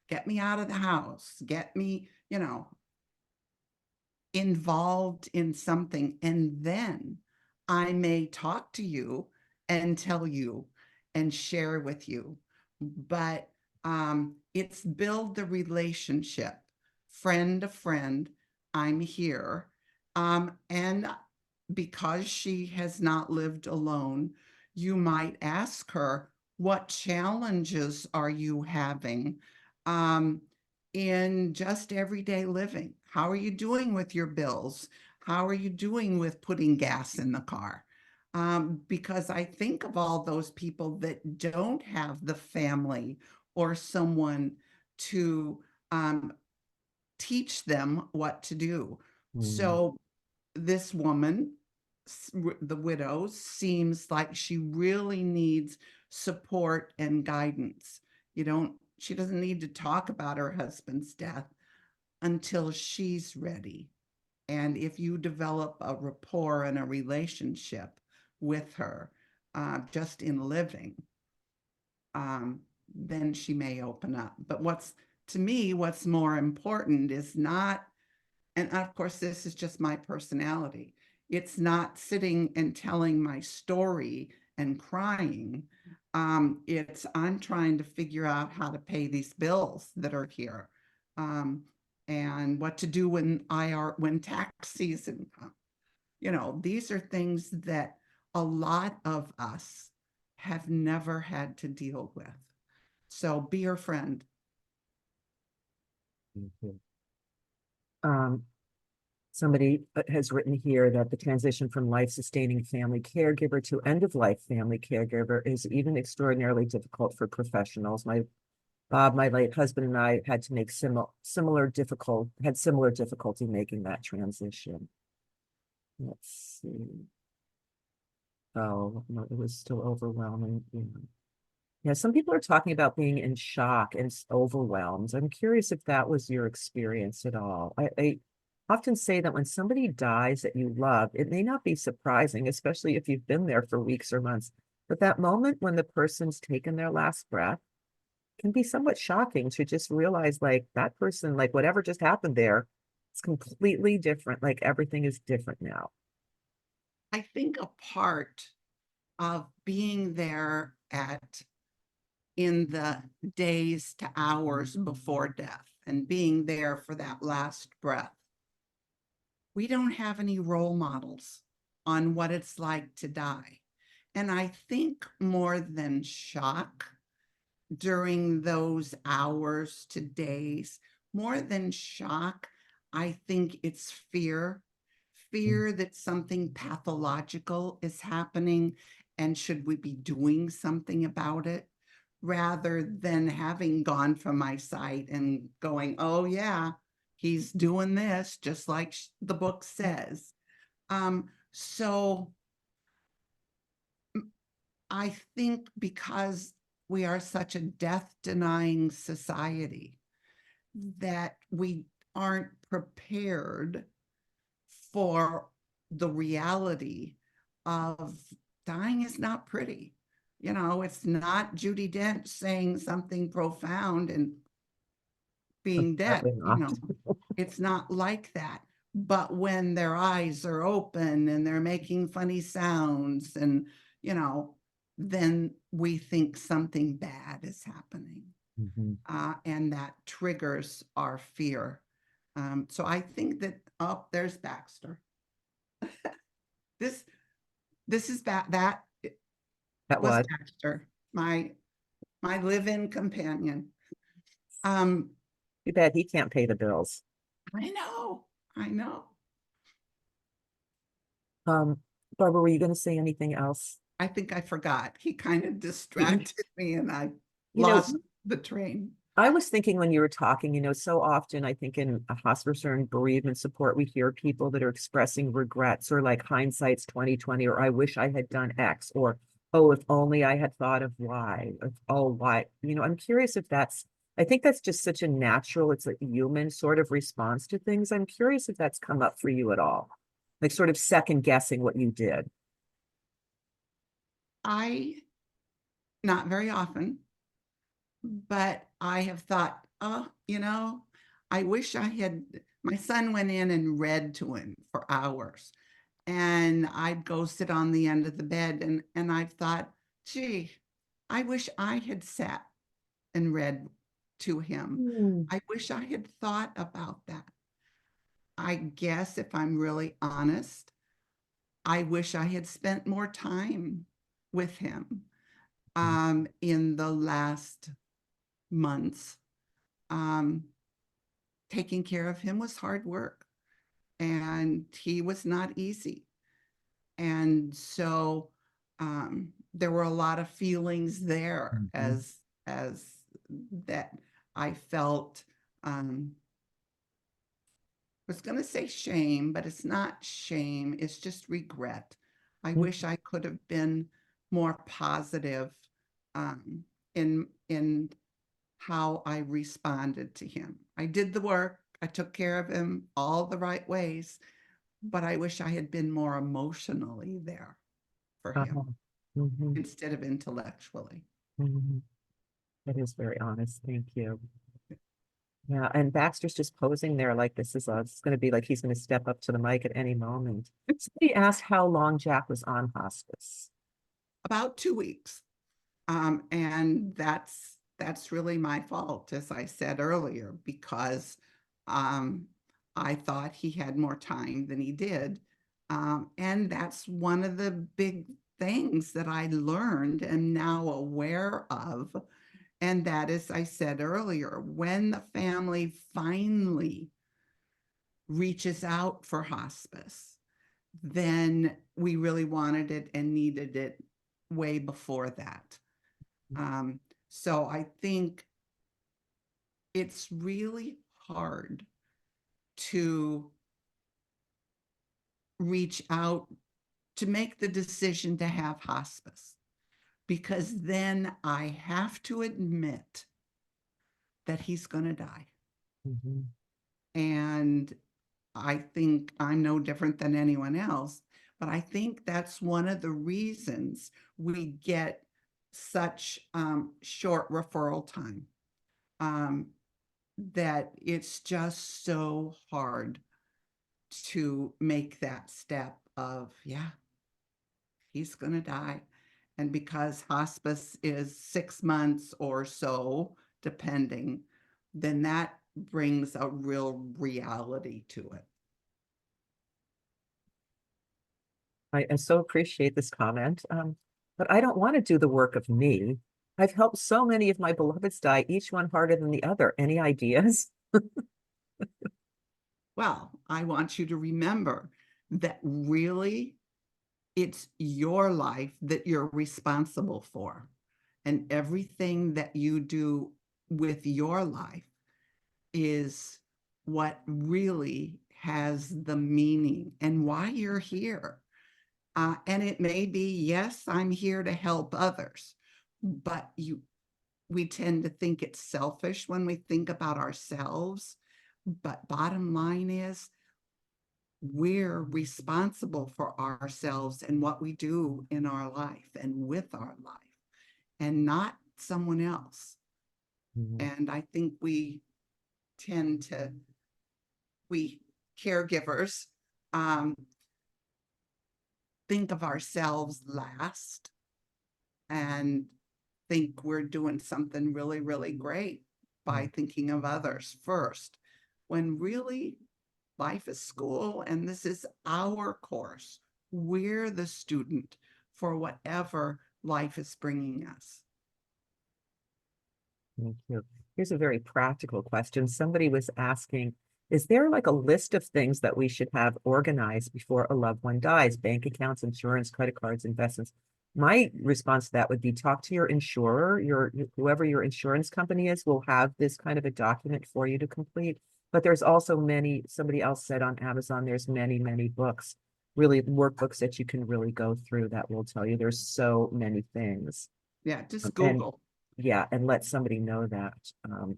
Get me out of the house. Get me, involved in something. And then I may talk to you and tell you and share with you. But it's build the relationship, friend to friend. I'm here. And because she has not lived alone, you might ask her, what challenges are you having in just everyday living? How are you doing with your bills? How are you doing with putting gas in the car? Because I think of all those people that don't have the family or someone to teach them what to do. So this woman, the widow, seems like she really needs support and guidance. She doesn't need to talk about her husband's death until she's ready. And if you develop a rapport and a relationship with her, just in living, then she may open up. But to me, what's more important is not, and of course, this is just my personality. It's not sitting and telling my story and crying. It's I'm trying to figure out how to pay these bills that are here, and what to do when tax season comes. These are things that a lot of us have never had to deal with. So be her friend. Somebody has written here that the transition from life-sustaining family caregiver to end-of-life family caregiver is even extraordinarily difficult for professionals. Bob, my late husband, and I had to make similar difficulty making that transition. Let's see. Oh, no, it was still overwhelming. Yeah, some people are talking about being in shock and overwhelmed. I'm curious if that was your experience at all. I often say that when somebody dies that you love, it may not be surprising, especially if you've been there for weeks or months. But that moment when the person's taken their last breath can be somewhat shocking to just realize like that person, like whatever just happened there, it's completely different. Like everything is different now. I think a part of being there in the days to hours before death and being there for that last breath. We don't have any role models on what it's like to die. And I think more than shock during those hours to days, more than shock, I think it's fear that something pathological is happening and should we be doing something about it, rather than having gone from my sight and going, oh yeah, he's doing this just like the book says. So I think because we are such a death-denying society that we aren't prepared for the reality of dying is not pretty. You know, it's not Judi Dench saying something profound and being dead. Sadly You not. know, it's not like that. But when their eyes are open and they're making funny sounds and, you know, then we think something bad is happening. Mhm. And that triggers our fear. So I think that, oh, there's Baxter. This is that That was was. Baxter, my live-in companion. Um, Too bad he can't pay the bills. I know. Um, Barbara, were you going to say anything else? I think I forgot. He kind of You, distracted me and I you know, lost the train. I was thinking when you were talking, so often I think in a hospice or in bereavement support, we hear people that are expressing regrets or like hindsight's 2020, or I wish I had done X, or oh, if only I had thought of Y, or oh, why. I'm curious if I think that's just such a natural, it's a human sort of response to things. I'm curious if that's come up for you at all, like sort of second guessing what you did. Not very often, but I have thought, oh, I wish my son went in and read to him for hours. And I'd go sit on the end of the bed and I've thought, gee, I wish I had sat and read to him. Hmm. I wish I had thought about that. I guess if I'm really honest, I wish I had spent more time with him in the last months. Taking care of him was hard work and he was not easy. And so there were a lot of feelings there Mhm. as that I felt. I was going to say shame, but it's not shame. It's just regret. I wish I could have been more positive um, in how I responded to him. I did the work. I took care of him all the right ways, but I wish I had been more emotionally there for Uh-huh. him Mhm. instead of intellectually. Mhm. That is very honest. Thank you. Yeah, and Baxter's just posing there like it's going to be like he's going to step up to the mic at any moment. Somebody asked how long Jack was on hospice. About 2 weeks. And that's really my fault, as I said earlier, because I thought he had more time than he did. And that's one of the big things that I learned and now aware of. And that, as I said earlier, when the family finally reaches out for hospice, then we really wanted it and needed it way before that. Um, so I think it's really hard to reach out to make the decision to have hospice, because then I have to admit that he's going to die. Mhm. And I think I'm no different than anyone else, but I think that's one of the reasons we get such short referral time. That it's just so hard to make that step of, yeah, he's going to die. And because hospice is 6 months or so, depending, then that brings a real reality to it. I so appreciate this comment, but I don't want to do the work of me. I've helped so many of my beloveds die, each one harder than the other. Any ideas? Well, I want you to remember that really it's your life that you're responsible for. And everything that you do with your life is what really has the meaning and why you're here. And it may be, yes, I'm here to help others, but we tend to think it's selfish when we think about ourselves. But bottom line is, we're responsible for ourselves and what we do in our life and with our life, and not someone else. Mhm. And I think we caregivers, think of ourselves last and think we're doing something really, really great by thinking of others first, when really life is school and this is our course. We're the student for whatever life is bringing us. Thank you. Here's a very practical question. Somebody was asking, is there like a list of things that we should have organized before a loved one dies? Bank accounts, insurance, credit cards, investments. My response to that would be talk to your insurer. Whoever your insurance company is will have this kind of a document for you to complete. But there's also many, somebody else said on Amazon, there's many, many books, really workbooks that you can really go through that will tell you there's so many things. Yeah, just And Google. yeah, and let somebody know that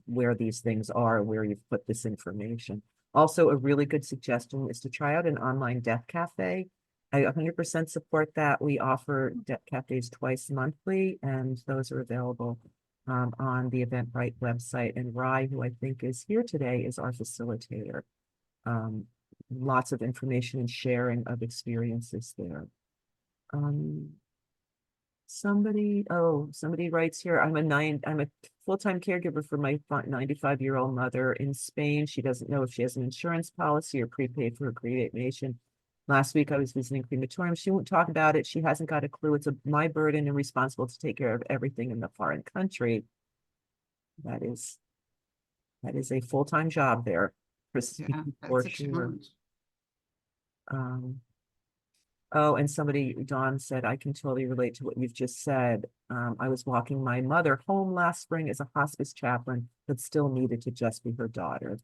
where these things are, where you've put this information. Also, a really good suggestion is to try out an online death cafe. I 100% support that. We offer death cafes twice monthly, and those are available on the Eventbrite website. And Rye, who I think is here today, is our facilitator. Um, Lots of information and sharing of experiences there. Um, somebody writes here, I'm a full-time caregiver for my 95-year-old mother in Spain. She doesn't know if she has an insurance policy or prepaid for her cremation. Last week I was visiting crematorium. She won't talk about it. She hasn't got a clue. It's my burden and responsible to take care of everything in the foreign country. That is a full-time job there Yeah, for that's a sure. challenge. Um, Oh, and somebody, Dawn said, I can totally relate to what you've just said. I was walking my mother home last spring as a hospice chaplain, but still needed to just be her daughter.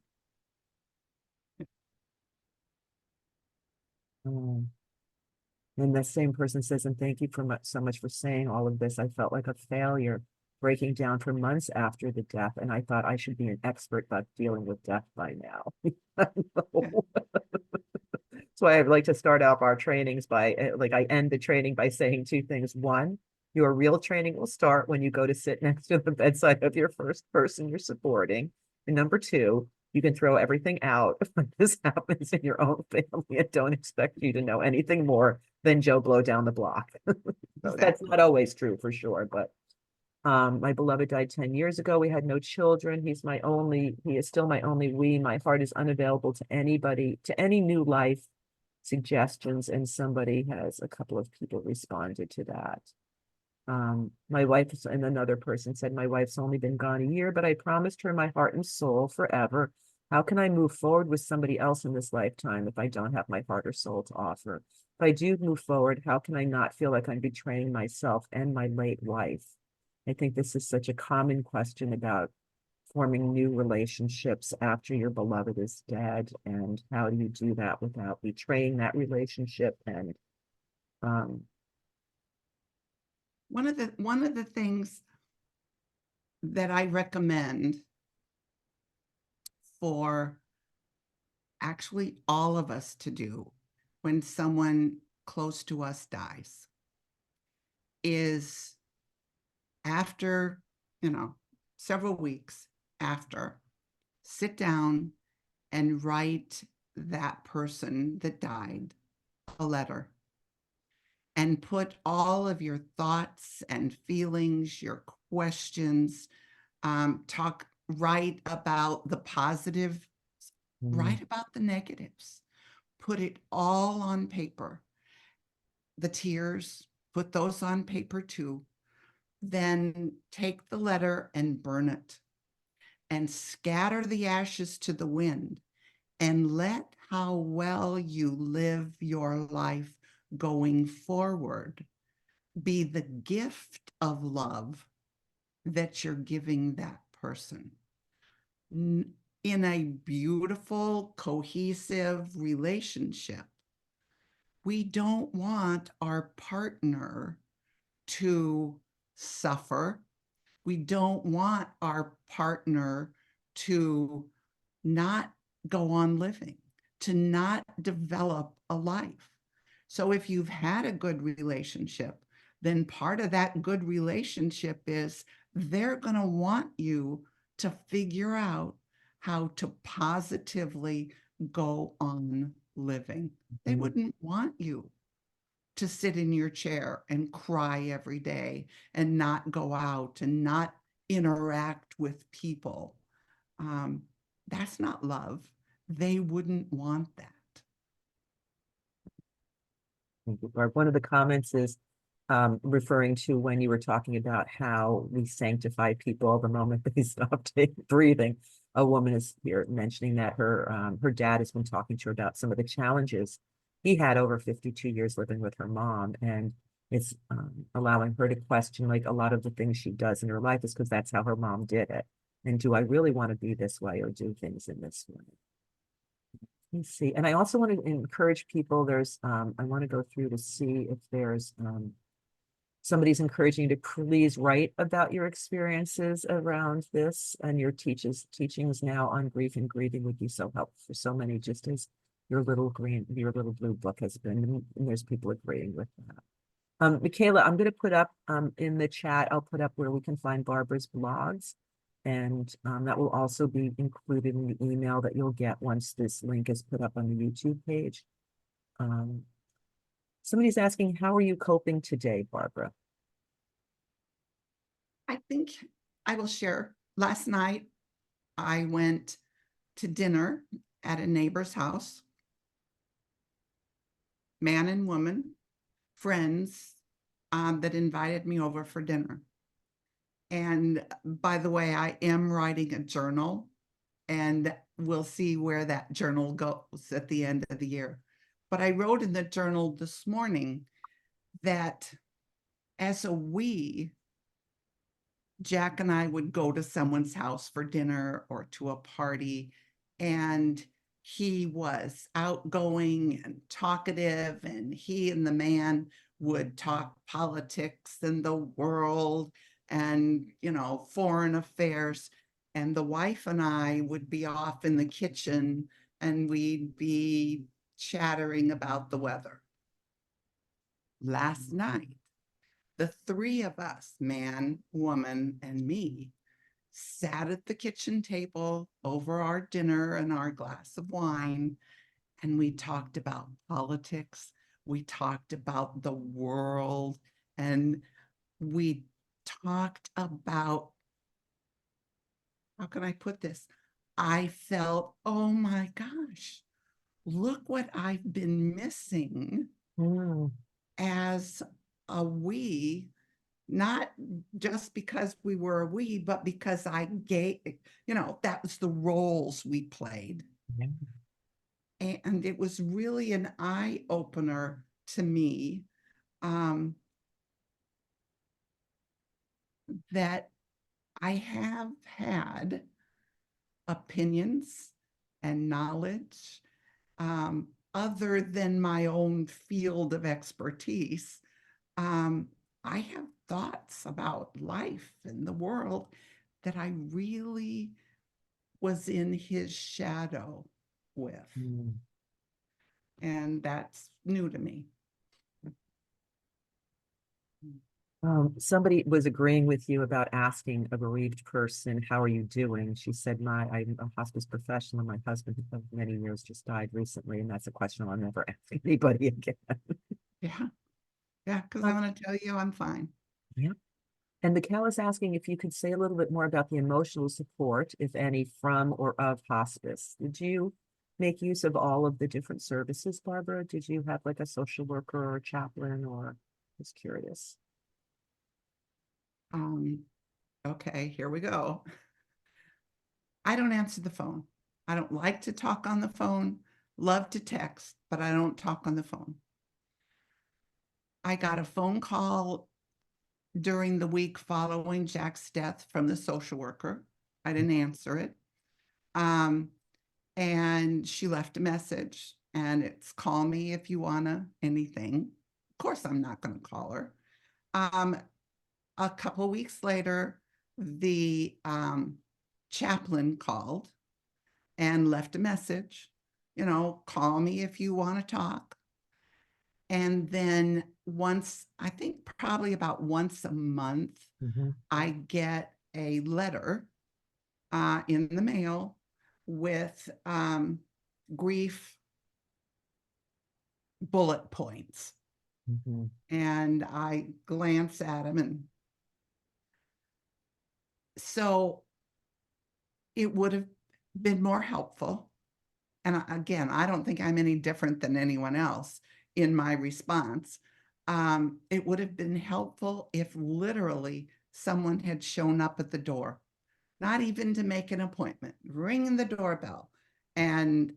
Um, and the same person says, and thank you so much for saying all of this. I felt like a failure, breaking down for months after the death, and I thought I should be an expert about dealing with death by now. Yeah. That's why I like to start off our trainings by, like, I end the training by saying two things. One, your real training will start when you go to sit next to the bedside of your first person you're supporting. And number two, you can throw everything out when this happens in your own family and don't expect you to know anything more than Joe Blow down the block. So that's Exactly. not always true for sure, but my beloved died 10 years ago. We had no children. He is still my only we. My heart is unavailable to anybody, to any new life suggestions, and somebody has, a couple of people responded to that. My wife, and another person said, my wife's only been gone a year, but I promised her my heart and soul forever. How can I move forward with somebody else in this lifetime if I don't have my heart or soul to offer? If I do move forward, how can I not feel like I'm betraying myself and my late wife? I think this is such a common question about forming new relationships after your beloved is dead, and how do you do that without betraying that relationship? And um One of the things that I recommend for actually all of us to do when someone close to us dies is, after, several weeks after, sit down and write that person that died a letter, and put all of your thoughts and feelings, your questions, talk write about the positive, write about the negatives, put it all on paper. The tears, put those on paper too. Then take the letter and burn it and scatter the ashes to the wind and let how well you live your life going forward be the gift of love that you're giving that person in a beautiful, cohesive relationship. We don't want our partner to suffer. We don't want our partner to not go on living, to not develop a life. So if you've had a good relationship, then part of that good relationship is they're going to want you to figure out how to positively go on living. They wouldn't want you to sit in your chair and cry every day and not go out and not interact with people. That's not love. They wouldn't want that. Thank you, Barb. One of the comments is referring to when you were talking about how we sanctify people the moment they stop breathing. A woman is here mentioning that her dad has been talking to her about some of the challenges he had over 52 years living with her mom, and it's allowing her to question like a lot of the things she does in her life is because that's how her mom did it. And do I really want to be this way or do things in this way? Let's see. And I also want to encourage people. I want to go through to see if there's somebody's encouraging you to please write about your experiences around this, and your teachings now on grief and grieving would be so helpful for so many, just as your little blue book has been. And there's people agreeing with that. Michaela, I'm going to put up in the chat, I'll put up where we can find Barbara's blogs. And that will also be included in the email that you'll get once this link is put up on the YouTube page. Somebody's asking, how are you coping today, Barbara? I think I will share. Last night, I went to dinner at a neighbor's house. Man and woman, friends that invited me over for dinner. And by the way, I am writing a journal, and we'll see where that journal goes at the end of the year. But I wrote in the journal this morning that as a we, Jack and I would go to someone's house for dinner or to a party, and he was outgoing and talkative, and he and the man would talk politics and the world and, foreign affairs. And the wife and I would be off in the kitchen and we'd be chattering about the weather. Last night, the three of us, man, woman, and me, sat at the kitchen table over our dinner and our glass of wine, and we talked about politics. We talked about the world, and we talked about, how can I put this? I felt, oh my gosh, look what I've been missing as a we, not just because we were a we, but because I gave, that was the roles we played. And it was really an eye opener to me that I have had opinions and knowledge other than my own field of expertise. I have thoughts about life and the world that I really was in his shadow with. And that's new to me. Somebody was agreeing with you about asking a bereaved person, how are you doing? She said, I'm a hospice professional. My husband of many years just died recently, and that's a question I'll never ask anybody again. Yeah, because I want to tell you I'm fine. Yeah. And Mikhail is asking if you could say a little bit more about the emotional support, if any, from or of hospice. Did you make use of all of the different services, Barbara? Did you have like a social worker or a chaplain, or just curious? Okay, here we go. I don't answer the phone. I don't like to talk on the phone, love to text, but I don't talk on the phone. I got a phone call during the week following Jack's death from the social worker. I didn't answer it. And she left a message, and it's call me if you wanna anything. Of course, I'm not gonna call her. A couple weeks later, the chaplain called and left a message, call me if you want to talk. And then once, I think probably about once a month, I get a letter in the mail with grief bullet points. And I glance at them, and so it would have been more helpful. And again, I don't think I'm any different than anyone else in my response. It would have been helpful if literally someone had shown up at the door, not even to make an appointment, ringing the doorbell. And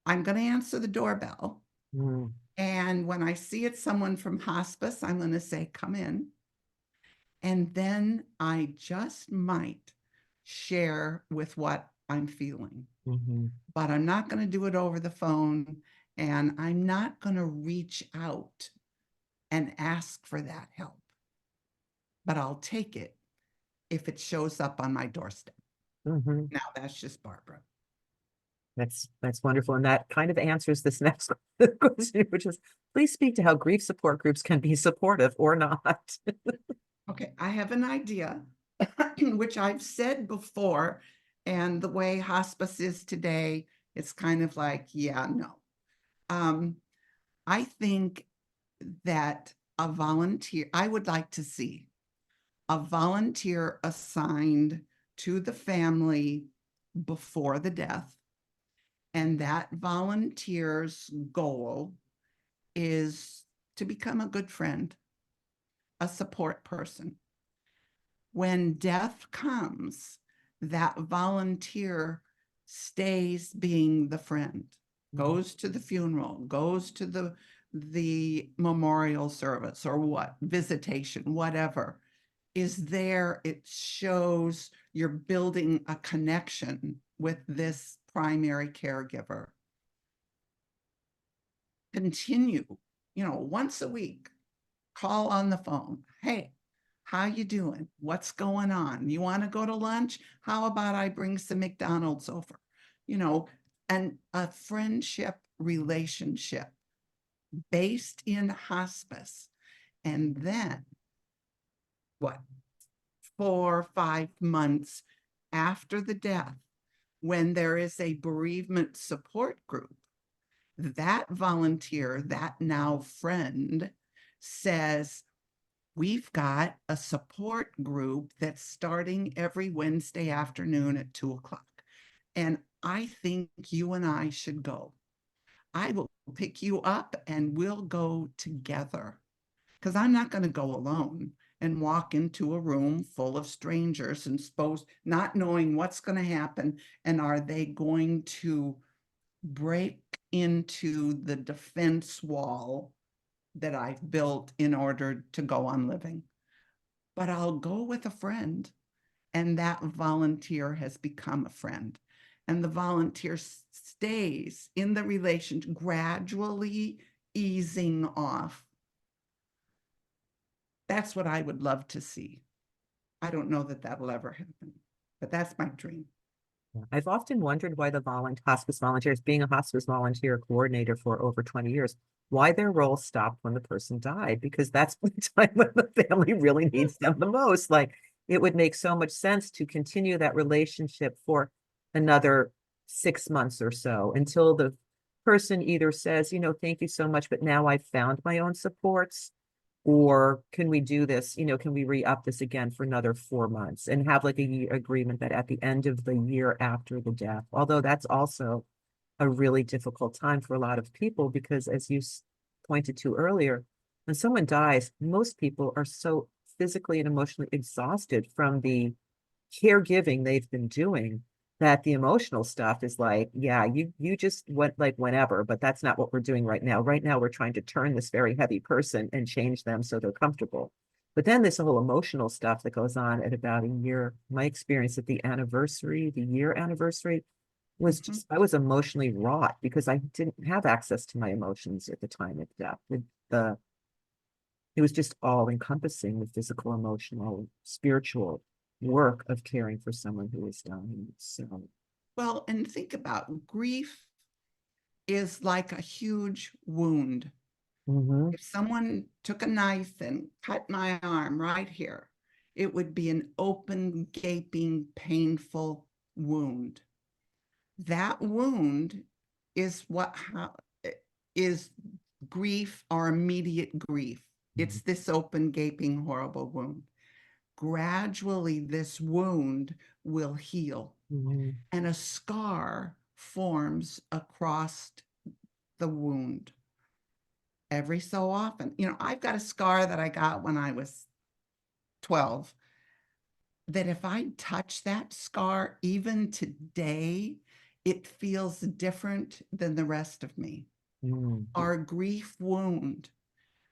I'm going to answer the doorbell. And when I see it's someone from hospice, I'm going to say, come in. And then I just might share with what I'm feeling. But I'm not going to do it over the phone, and I'm not going to reach out and ask for that help. But I'll take it if it shows up on my doorstep. Now that's just Barbara. That's wonderful. And that kind of answers this next question, which is, please speak to how grief support groups can be supportive or not. Okay, I have an idea, which I've said before, and the way hospice is today, it's kind of like, yeah, no. I think that a volunteer, I would like to see a volunteer assigned to the family before the death. And that volunteer's goal is to become a good friend, a support person. When death comes, that volunteer stays being the friend, goes to the funeral, goes to the memorial service or what, visitation, whatever is there. It shows you're building a connection with this primary caregiver. Continue, once a week, call on the phone. Hey, how you doing? What's going on? You want to go to lunch? How about I bring some McDonald's over? And a friendship relationship based in hospice. And then what, 4 or 5 months after the death, when there is a bereavement support group, that volunteer, that now friend, says, we've got a support group that's starting every Wednesday afternoon at 2:00. And I think you and I should go. I will pick you up and we'll go together. Because I'm not going to go alone and walk into a room full of strangers and not knowing what's going to happen. And are they going to break into the defense wall that I've built in order to go on living? But I'll go with a friend, and that volunteer has become a friend. And the volunteer stays in the relationship, gradually easing off. That's what I would love to see. I don't know that that'll ever happen, but that's my dream. I've often wondered why the hospice volunteers, being a hospice volunteer coordinator for over 20 years, why their role stopped when the person died, because that's the time when the family really needs them the most. Like, it would make so much sense to continue that relationship for another 6 months or so until the person either says, thank you so much, but now I've found my own supports, Or can we do this, can we re-up this again for another 4 months and have like a agreement that at the end of the year after the death, although that's also a really difficult time for a lot of people because as you pointed to earlier, when someone dies, most people are so physically and emotionally exhausted from the caregiving they've been doing that the emotional stuff is like, yeah, you just went like whenever, but that's not what we're doing right now. Right now, we're trying to turn this very heavy person and change them so they're comfortable. But then this whole emotional stuff that goes on at about a year. My experience at the year anniversary, was Mhm. just, I was emotionally wrought because I didn't have access to my emotions at the time of death. The it was just all encompassing the physical, emotional, spiritual work of caring for someone who is dying. So, Well, and think about grief is like a huge wound. mhm, If someone took a knife and cut my arm right here, it would be an open, gaping, painful wound. That wound is is grief or immediate grief. mhm, It's this open, gaping, horrible wound. Gradually, this wound will heal mhm, and a scar forms across the wound every so often. I've got a scar that I got when I was 12 that if I touch that scar, even today, it feels different than the rest of me. mhm, Our grief wound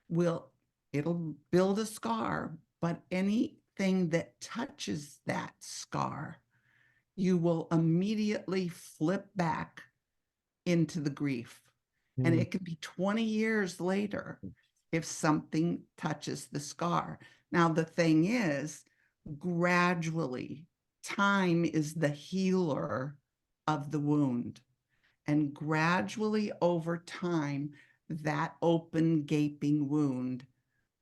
will, it'll build a scar, but anything that touches that scar, you will immediately flip back into the grief. And mhm, it could be 20 years later if something touches the scar. Now, the thing is, gradually, time is the healer of the wound. And gradually over time, that open, gaping wound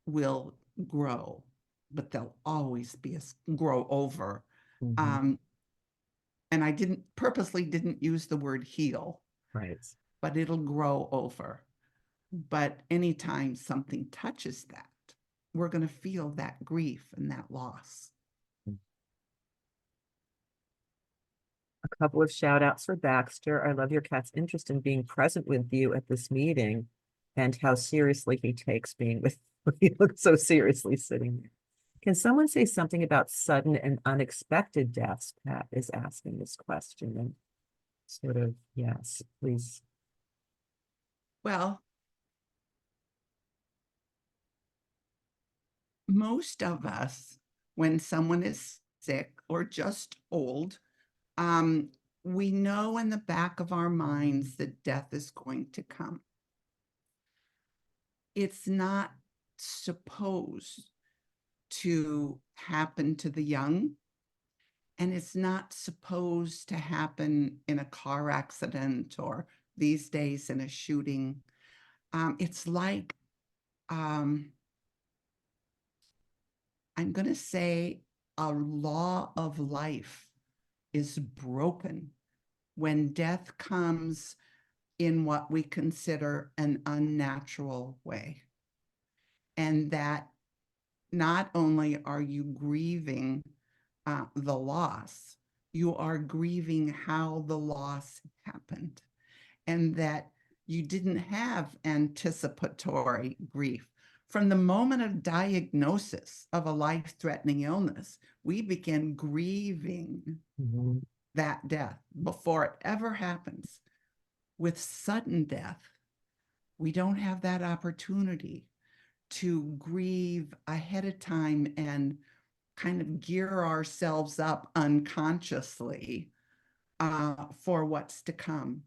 will grow, but there'll always be a grow over. mhm. Um, and I purposely didn't use the word heal, Right. but it'll grow over. But anytime something touches that, we're going to feel that grief and that loss. A couple of shout outs for Baxter. I love your cat's interest in being present with you at this meeting and how seriously he takes being with he looks so seriously sitting there. Can someone say something about sudden and unexpected deaths? Pat is asking this question. And sort of, yes, please. Well, most of us, when someone is sick or just old, um, we know in the back of our minds that death is going to come. It's not supposed to happen to the young, and it's not supposed to happen in a car accident or these days in a shooting. It's like, um, I'm going to say, a law of life is broken when death comes in what we consider an unnatural way. And that not only are you grieving the loss, you are grieving how the loss happened, and that you didn't have anticipatory grief. From the moment of diagnosis of a life-threatening illness, we begin grieving Mhm, that death before it ever happens. With sudden death, we don't have that opportunity to grieve ahead of time and kind of gear ourselves up unconsciously for what's to come.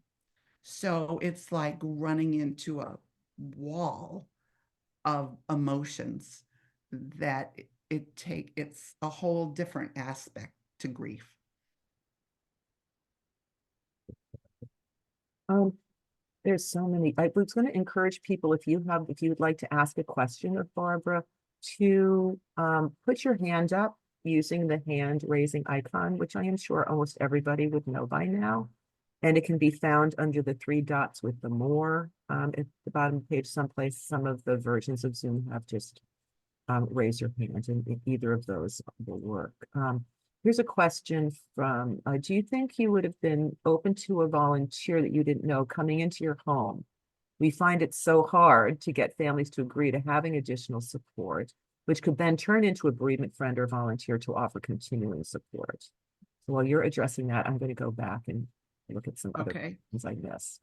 So it's like running into a wall of emotions that it's a whole different aspect to grief. Um, there's so many. I was going to encourage people if you would like to ask a question of Barbara, to put your hand up using the hand raising icon, which I am sure almost everybody would know by now. And it can be found under the three dots with the more at the bottom of the page someplace. Some of the versions of Zoom have just raise your hand, and either of those will work. Here's a question from, do you think you would have been open to a volunteer that you didn't know coming into your home? We find it so hard to get families to agree to having additional support, which could then turn into a bereavement friend or volunteer to offer continuing support. So while you're addressing that, I'm going to go back and look at some other Okay. things I missed.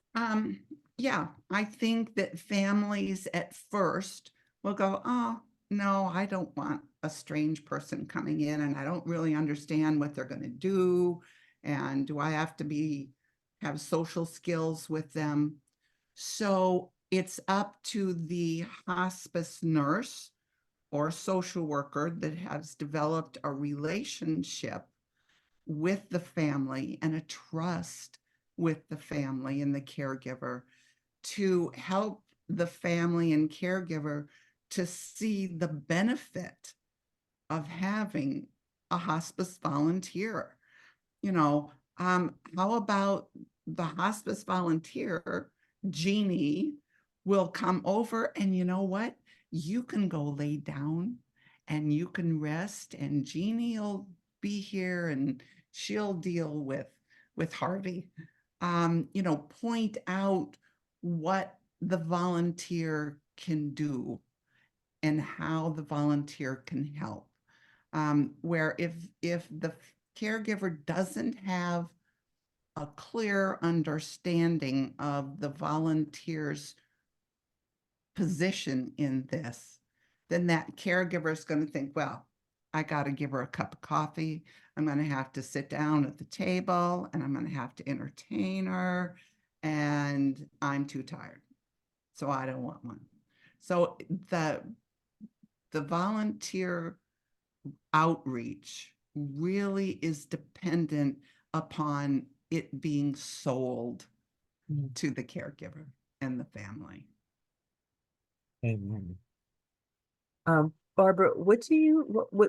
Yeah, I think that families at first will go, oh, no, I don't want a strange person coming in and I don't really understand what they're going to do. And do I have to have social skills with them? So it's up to the hospice nurse or social worker that has developed a relationship with the family and a trust with the family and the caregiver to help the family and caregiver to see the benefit of having a hospice volunteer. How about the hospice volunteer, Jeannie, will come over and you know what? You can go lay down and you can rest and Jeannie will be here and she'll deal with Harvey. Point out what the volunteer can do and how the volunteer can help. Where if the caregiver doesn't have a clear understanding of the volunteer's position in this, then that caregiver is going to think, well, I got to give her a cup of coffee. I'm going to have to sit down at the table and I'm going to have to entertain her. And I'm too tired. So I don't want one. So the volunteer outreach really is dependent upon it being sold to the caregiver and the family. Amen. Barbara, what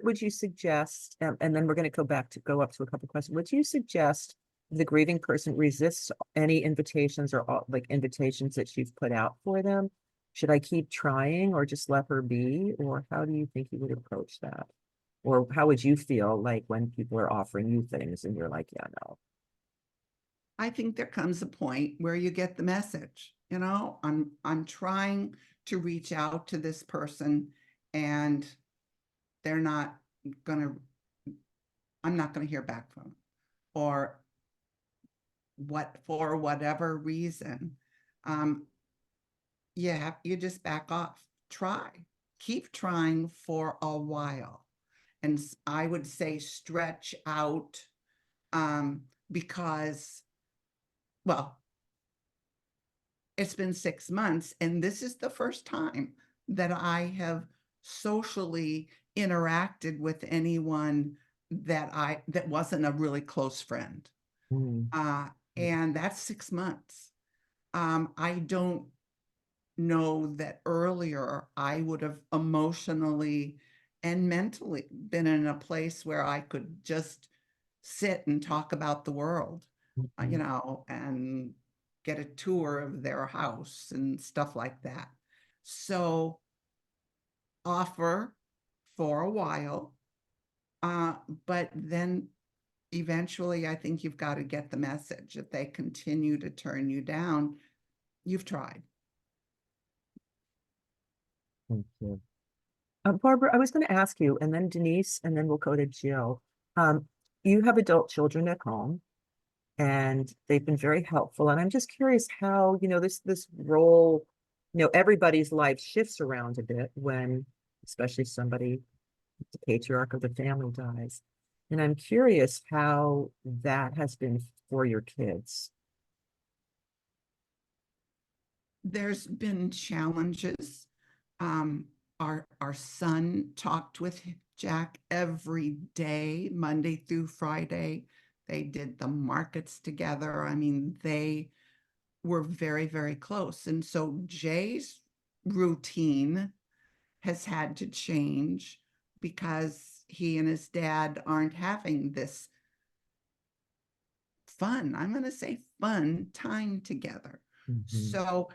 would you suggest? And then we're going to go up to a couple of questions. What do you suggest the grieving person resists any invitations or like invitations that you've put out for them? Should I keep trying or just let her be? Or how do you think you would approach that? Or how would you feel like when people are offering you things and you're like, yeah, no. I think there comes a point where you get the message, I'm trying to reach out to this person and they're not gonna, I'm not gonna hear back from them. Or for whatever reason, you just back off. Keep trying for a while. And I would say stretch out, because, well, it's been 6 months and this is the first time that I have socially interacted with anyone that wasn't a really close friend. And that's 6 months. I don't know that earlier I would have emotionally and mentally been in a place where I could just sit and talk about the world, and get a tour of their house and stuff like that. So offer for a while, but then eventually I think you've got to get the message. If they continue to turn you down, you've tried. Thank you. Barbara, I was going to ask you, and then Denise, and then we'll go to Jill. You have adult children at home, and they've been very helpful. And I'm just curious how, this role, everybody's life shifts around a bit when, especially somebody, the patriarch of the family dies. And I'm curious how that has been for your kids. There's been challenges. Our son talked with Jack every day, Monday through Friday. They did the markets together. I mean, they were very, very close. And so Jay's routine has had to change because he and his dad aren't having this fun, I'm going to say fun time together. So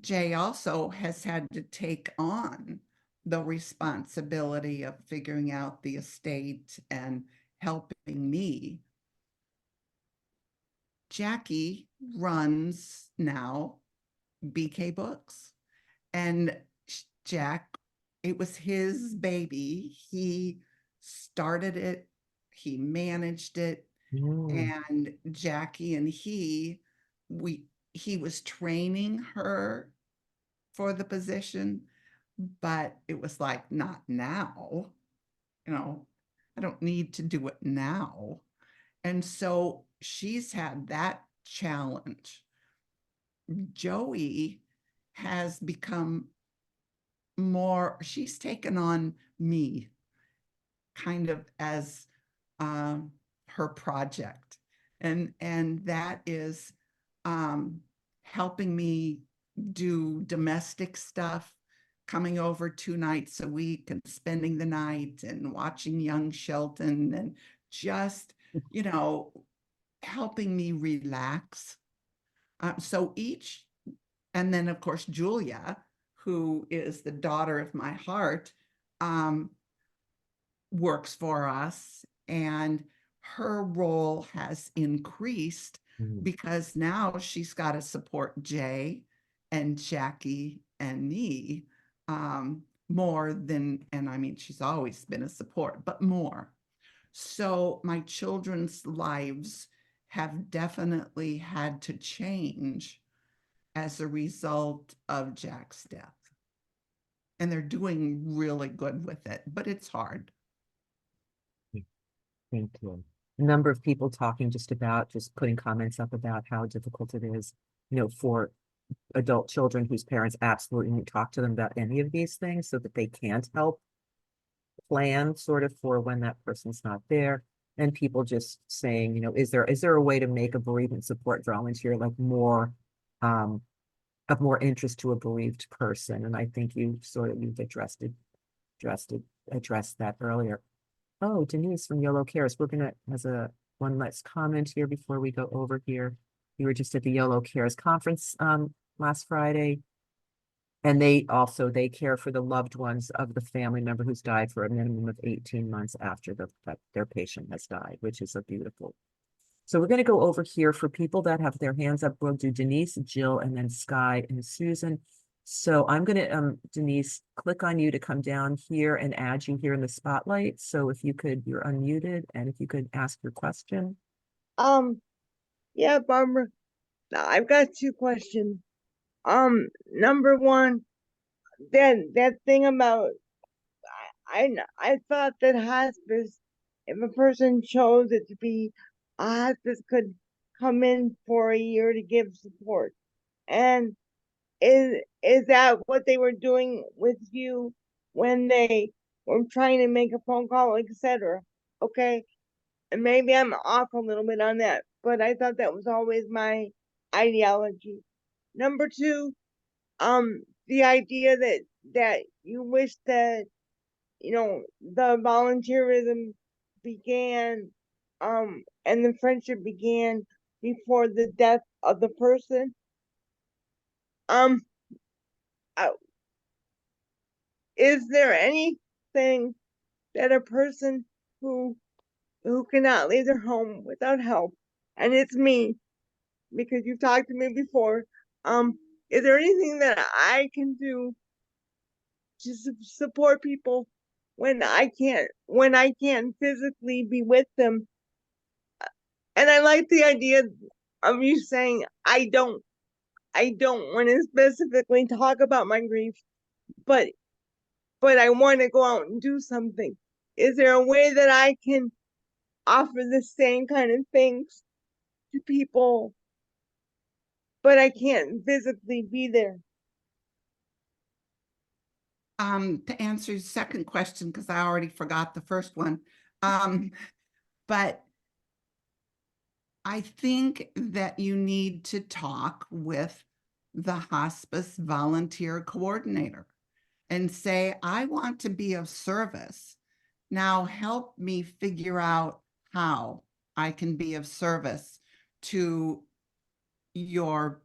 Jay also has had to take on the responsibility of figuring out the estate and helping me, Jackie runs now BK Books. And Jack, it was his baby. He started it, he managed it, and Jackie and he was training her for the position, but it was like, not now, I don't need to do it now. And so she's had that challenge. Joey has become she's taken on me kind of as her project. And that is helping me do domestic stuff, coming over 2 nights a week and spending the night and watching young Shelton and just, helping me relax. And then of course, Julia, who is the daughter of my heart, works for us, and her role has increased because now she's got to support Jay and Jackie and me more than, and I mean, she's always been a support, but more. So my children's lives have definitely had to change as a result of Jack's death. And they're doing really good with it, but it's hard. Thank you. A number of people talking just putting comments up about how difficult it is, for adult children whose parents absolutely won't talk to them about any of these things, so that they can't help plan sort of for when that person's not there. And people just saying, is there a way to make a bereavement support volunteer like more of more interest to a bereaved person? And I think you've addressed that earlier. Oh, Denise from Yellow Cares. We're gonna, as one last comment here before we go over here. You were just at the Yellow Cares conference last Friday. And they care for the loved ones of the family member who's died for a minimum of 18 months after their patient has died, which is a beautiful. So we're going to go over here for people that have their hands up. We'll do Denise, Jill, and then Sky and Susan. So I'm going to, Denise, click on you to come down here and add you here in the spotlight. So if you could, you're unmuted, and if you could ask your question. Yeah, Barbara, I've got 2 questions. Number one, that thing about, I thought that hospice, if a person chose it to be a hospice, could come in for a year to give support. And is that what they were doing with you when they were trying to make a phone call, etc.? Okay, and maybe I'm off a little bit on that, but I thought that was always my ideology. Number 2, the idea that you wish that the volunteerism began, and the friendship began before the death of the person. Uh, is there anything that a person who cannot leave their home without help, and it's me, because you've talked to me before, is there anything that I can do to support people when I can't physically be with them? And I like the idea of you saying I don't want to specifically talk about my grief, but I want to go out and do something. Is there a way that I can offer the same kind of things to people, but I can't physically be there? To answer your second question, because I already forgot the first one, but I think that you need to talk with the hospice volunteer coordinator and say, I want to be of service. Now help me figure out how I can be of service to your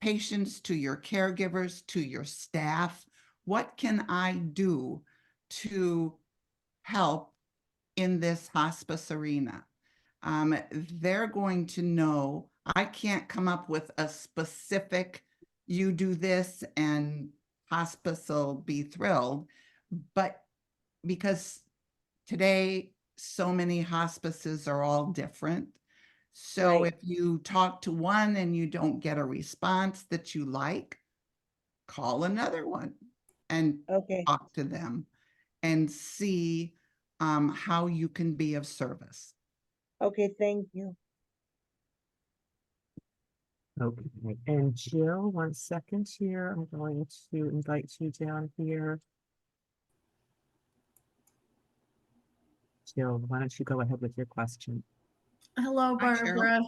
patients, to your caregivers, to your staff, what can I do to help in this hospice arena? They're going to know I can't come up with a specific, you do this and hospice will be thrilled, but because today so many hospices are all different. So Right. if you talk to one and you don't get a response that you like, call another one and Okay. talk to them and see how you can be of service. Okay. Thank you. Okay, and Jill, 1 second here. I'm going to invite you down here. Jill, why don't you go ahead with your question? Hello, Hi, Cheryl. Barbara.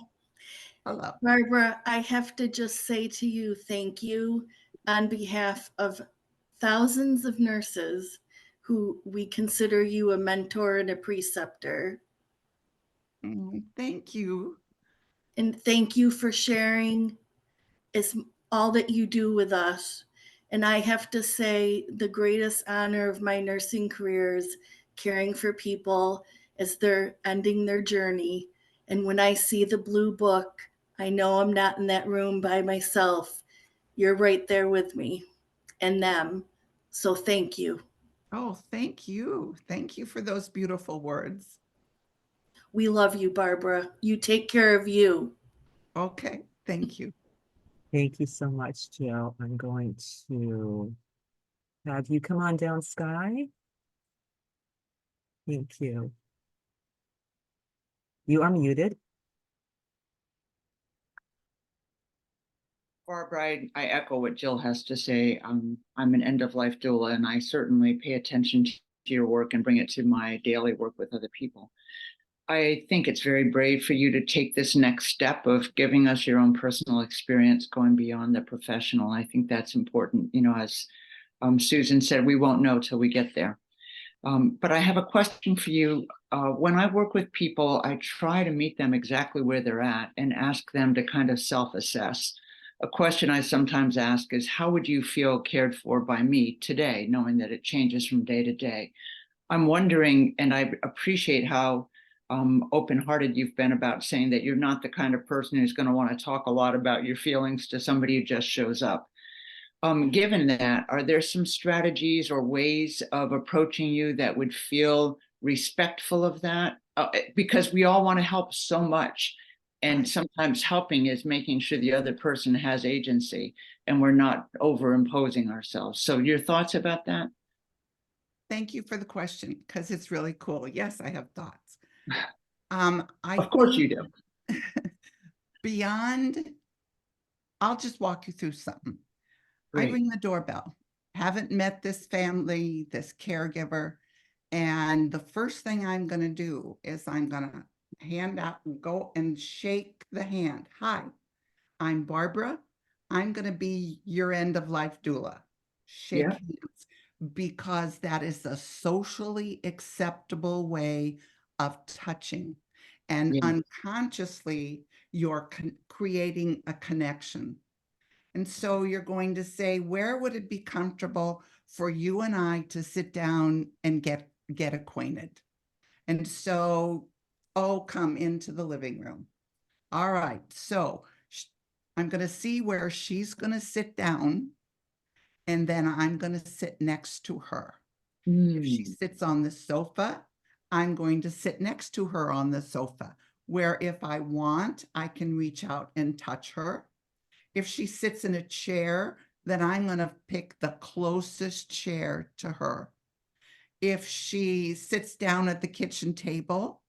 Hello. Barbara, I have to just say to you, thank you on behalf of thousands of nurses who we consider you a mentor and a preceptor. Thank you. And thank you for sharing is all that you do with us. And I have to say, the greatest honor of my nursing career is caring for people as they're ending their journey. And when I see the blue book, I know I'm not in that room by myself. You're right there with me and them. So thank you. Oh, thank you. Thank you for those beautiful words. We love you, Barbara. You take care of you. Okay, thank you. Thank you so much, Jill. I'm going to have you come on down, Sky. Thank you. You are muted. Barbara, I echo what Jill has to say. I'm an end-of-life doula, and I certainly pay attention to your work and bring it to my daily work with other people. I think it's very brave for you to take this next step of giving us your own personal experience, going beyond the professional. I think that's important. You know, as Susan said, we won't know till we get there. But I have a question for you. When I work with people, I try to meet them exactly where they're at and ask them to kind of self-assess. A question I sometimes ask is, how would you feel cared for by me today, knowing that it changes from day to day? I'm wondering, and I appreciate how open-hearted you've been about saying that you're not the kind of person who's going to want to talk a lot about your feelings to somebody who just shows up. Given that, are there some strategies or ways of approaching you that would feel respectful of that? Because we all want to help so much. And sometimes helping is making sure the other person has agency and we're not overimposing ourselves. So your thoughts about that? Thank you for the question, because it's really cool. Yes, I have thoughts. Of course you do. Beyond, I'll just walk you through something. Great. I ring the doorbell, haven't met this family, this caregiver, and the first thing I'm going to do is I'm going to hand out and go and shake the hand. Hi, I'm Barbara. I'm going to be your end-of-life doula. Shake Yeah. hands, because that is a socially acceptable way of touching. And Yeah. unconsciously, you're creating a connection. And so you're going to say, where would it be comfortable for you and I to sit down and get acquainted? And so, oh, come into the living room. All right. So I'm going to see where she's going to sit down, and then I'm going to sit next to her. If she sits on the sofa, I'm going to sit next to her on the sofa, where if I want, I can reach out and touch her. If she sits in a chair, then I'm going to pick the closest chair to her. If she sits down at the kitchen table,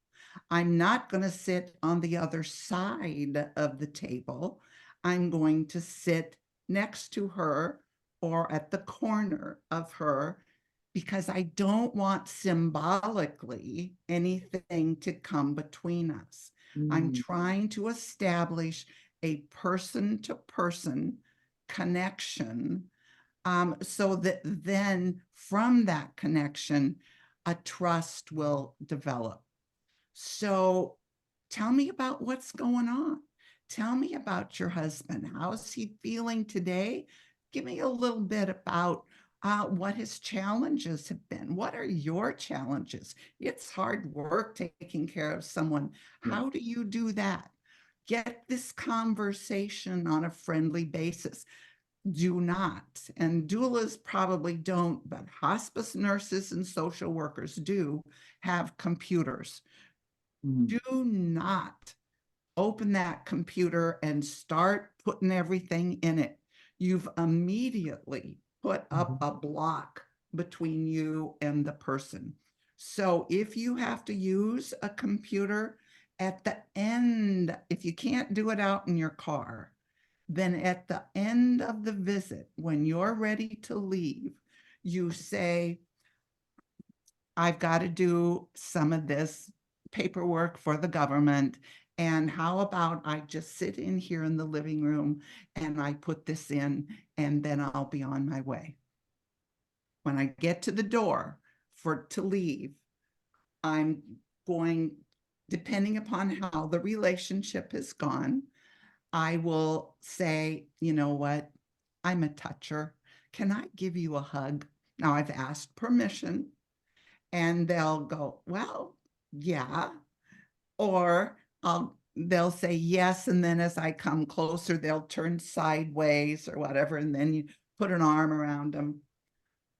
I'm not going to sit on the other side of the table. I'm going to sit next to her or at the corner of her, because I don't want symbolically anything to come between us. I'm trying to establish a person-to-person connection, so that then from that connection, a trust will develop. So tell me about what's going on. Tell me about your husband. How's he feeling today? Give me a little bit about what his challenges have been. What are your challenges? It's hard work taking care of someone. Yeah. How do you do that? Get this conversation on a friendly basis. Do not, and doulas probably don't, but hospice nurses and social workers do have computers. Mhm. Do not open that computer and start putting everything in it. You've immediately put up a block between you and the person. So if you have to use a computer at the end, if you can't do it out in your car, then at the end of the visit, when you're ready to leave, you say, I've got to do some of this paperwork for the government. And how about I just sit in here in the living room and I put this in, and then I'll be on my way. When I get to the door to leave, I'm going, depending upon how the relationship has gone, I will say, you know what? I'm a toucher. Can I give you a hug? Now I've asked permission, and they'll go, well, yeah. Or they'll say yes. And then as I come closer, they'll turn sideways or whatever. And then you put an arm around them.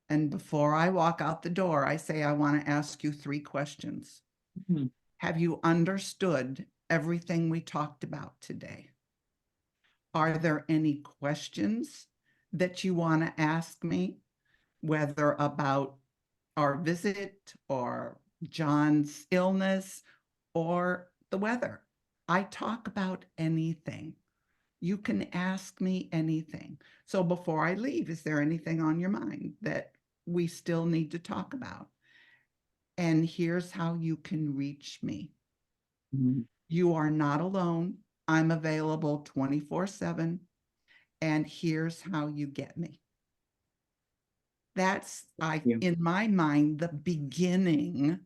And before I walk out the door, I say, I want to ask you 3 questions. Mhm. Have you understood everything we talked about today? Are there any questions that you want to ask me, whether about our visit or John's illness or the weather? I talk about anything. You can ask me anything. So before I leave, is there anything on your mind that we still need to talk about? And here's how you can reach me. Mhm. You are not alone. I'm available 24/7. And here's how you get me. That's, you. in my mind, the beginning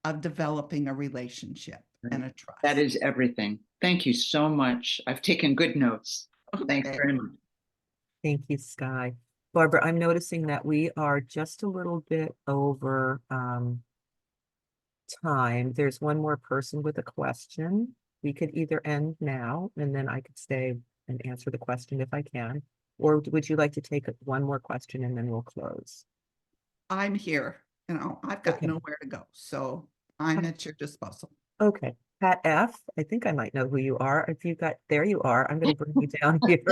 of developing a relationship and a trust. That is everything. Thank you so much. I've taken good notes. Thanks Okay. very much. Thank you, Sky. Barbara, I'm noticing that we are just a little bit over time. There's one more person with a question. We could either end now and then I could stay and answer the question if I can. Or would you like to take one more question and then we'll close? I'm here. I've got Okay. nowhere to go. So I'm at your disposal. Okay. Pat F., I think I might know who you are. If you got, there you are. I'm going to bring you down here.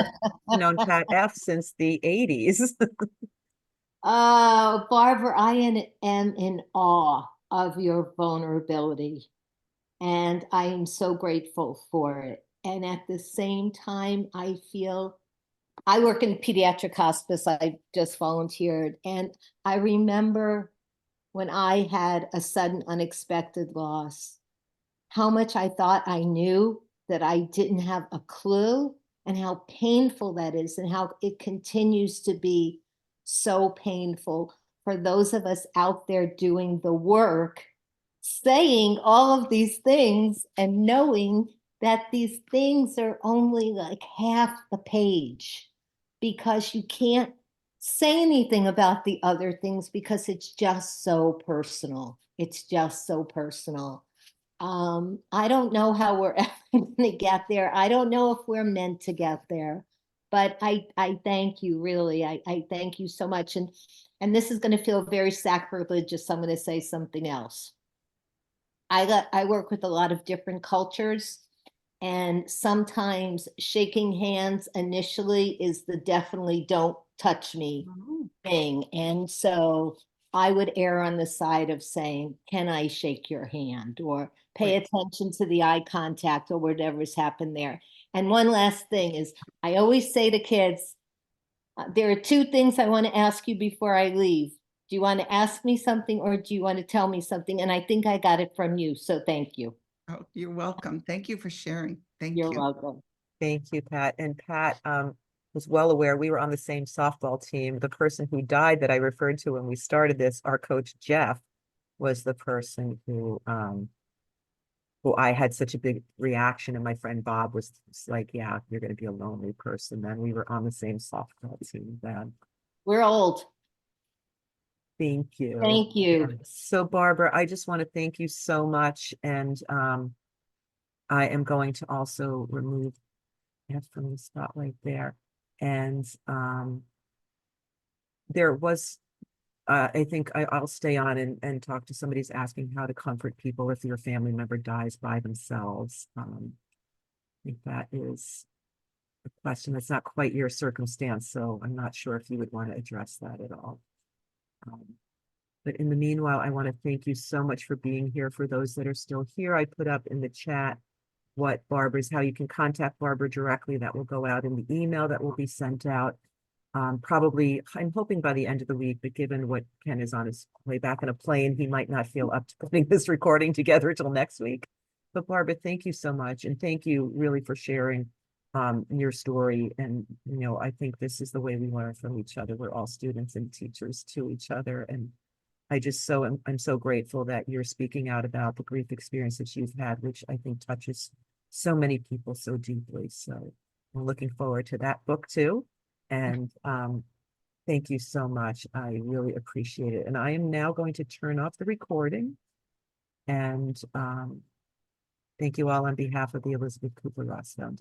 I've known Pat F. since the 80s. Barbara, I am in awe of your vulnerability, and I am so grateful for it. And at the same time, I feel I work in pediatric hospice. I just volunteered, and I remember when I had a sudden unexpected loss, how much I thought I knew that I didn't have a clue, and how painful that is, and how it continues to be so painful for those of us out there doing the work, saying all of these things and knowing that these things are only like half the page, because you can't say anything about the other things because it's just so personal. It's just so personal. I don't know how we're ever going to get there. I don't know if we're meant to get there, but I thank you, really. I thank you so much. And this is going to feel very sacrilegious. I'm going to say something else. I work with a lot of different cultures, and sometimes shaking hands initially is the definitely don't touch me thing. And so I would err on the side of saying, can I shake your hand, or pay attention to the eye contact, or whatever's happened there. And one last thing is, I always say to kids, there are 2 things I want to ask you before I leave. Do you want to ask me something, or do you want to tell me something? And I think I got it from you. So thank you. Oh, you're welcome. Thank you for sharing. Thank You're you. welcome. Thank you, Pat. And Pat was well aware we were on the same softball team. The person who died that I referred to when we started this, our coach Jeff, was the person who I had such a big reaction, and my friend Bob was like, yeah, you're going to be a lonely person. Then we were on the same softball team then. We're old. Thank you. Thank you. So Barbara, I just want to thank you so much. And I am going to also remove that from the spotlight there. And there was, I think I'll stay on and talk to somebody who's asking how to comfort people if your family member dies by themselves. I think that is a question that's not quite your circumstance, so I'm not sure if you would want to address that at all. But in the meanwhile, I want to thank you so much for being here. For those that are still here, I put up in the chat what how you can contact Barbara directly. That will go out in the email that will be sent out. Probably, I'm hoping by the end of the week, but given what Ken is on his way back on a plane, he might not feel up to putting this recording together until next week. But Barbara, thank you so much. And thank you really for sharing your story. And, you know, I think this is the way we learn from each other. We're all students and teachers to each other. And I just I'm so grateful that you're speaking out about the grief experience that you've had, which I think touches so many people so deeply. So I'm looking forward to that book too. And thank you so much. I really appreciate it. And I am now going to turn off the recording. And thank you all on behalf of the Elisabeth Kübler-Ross Foundation.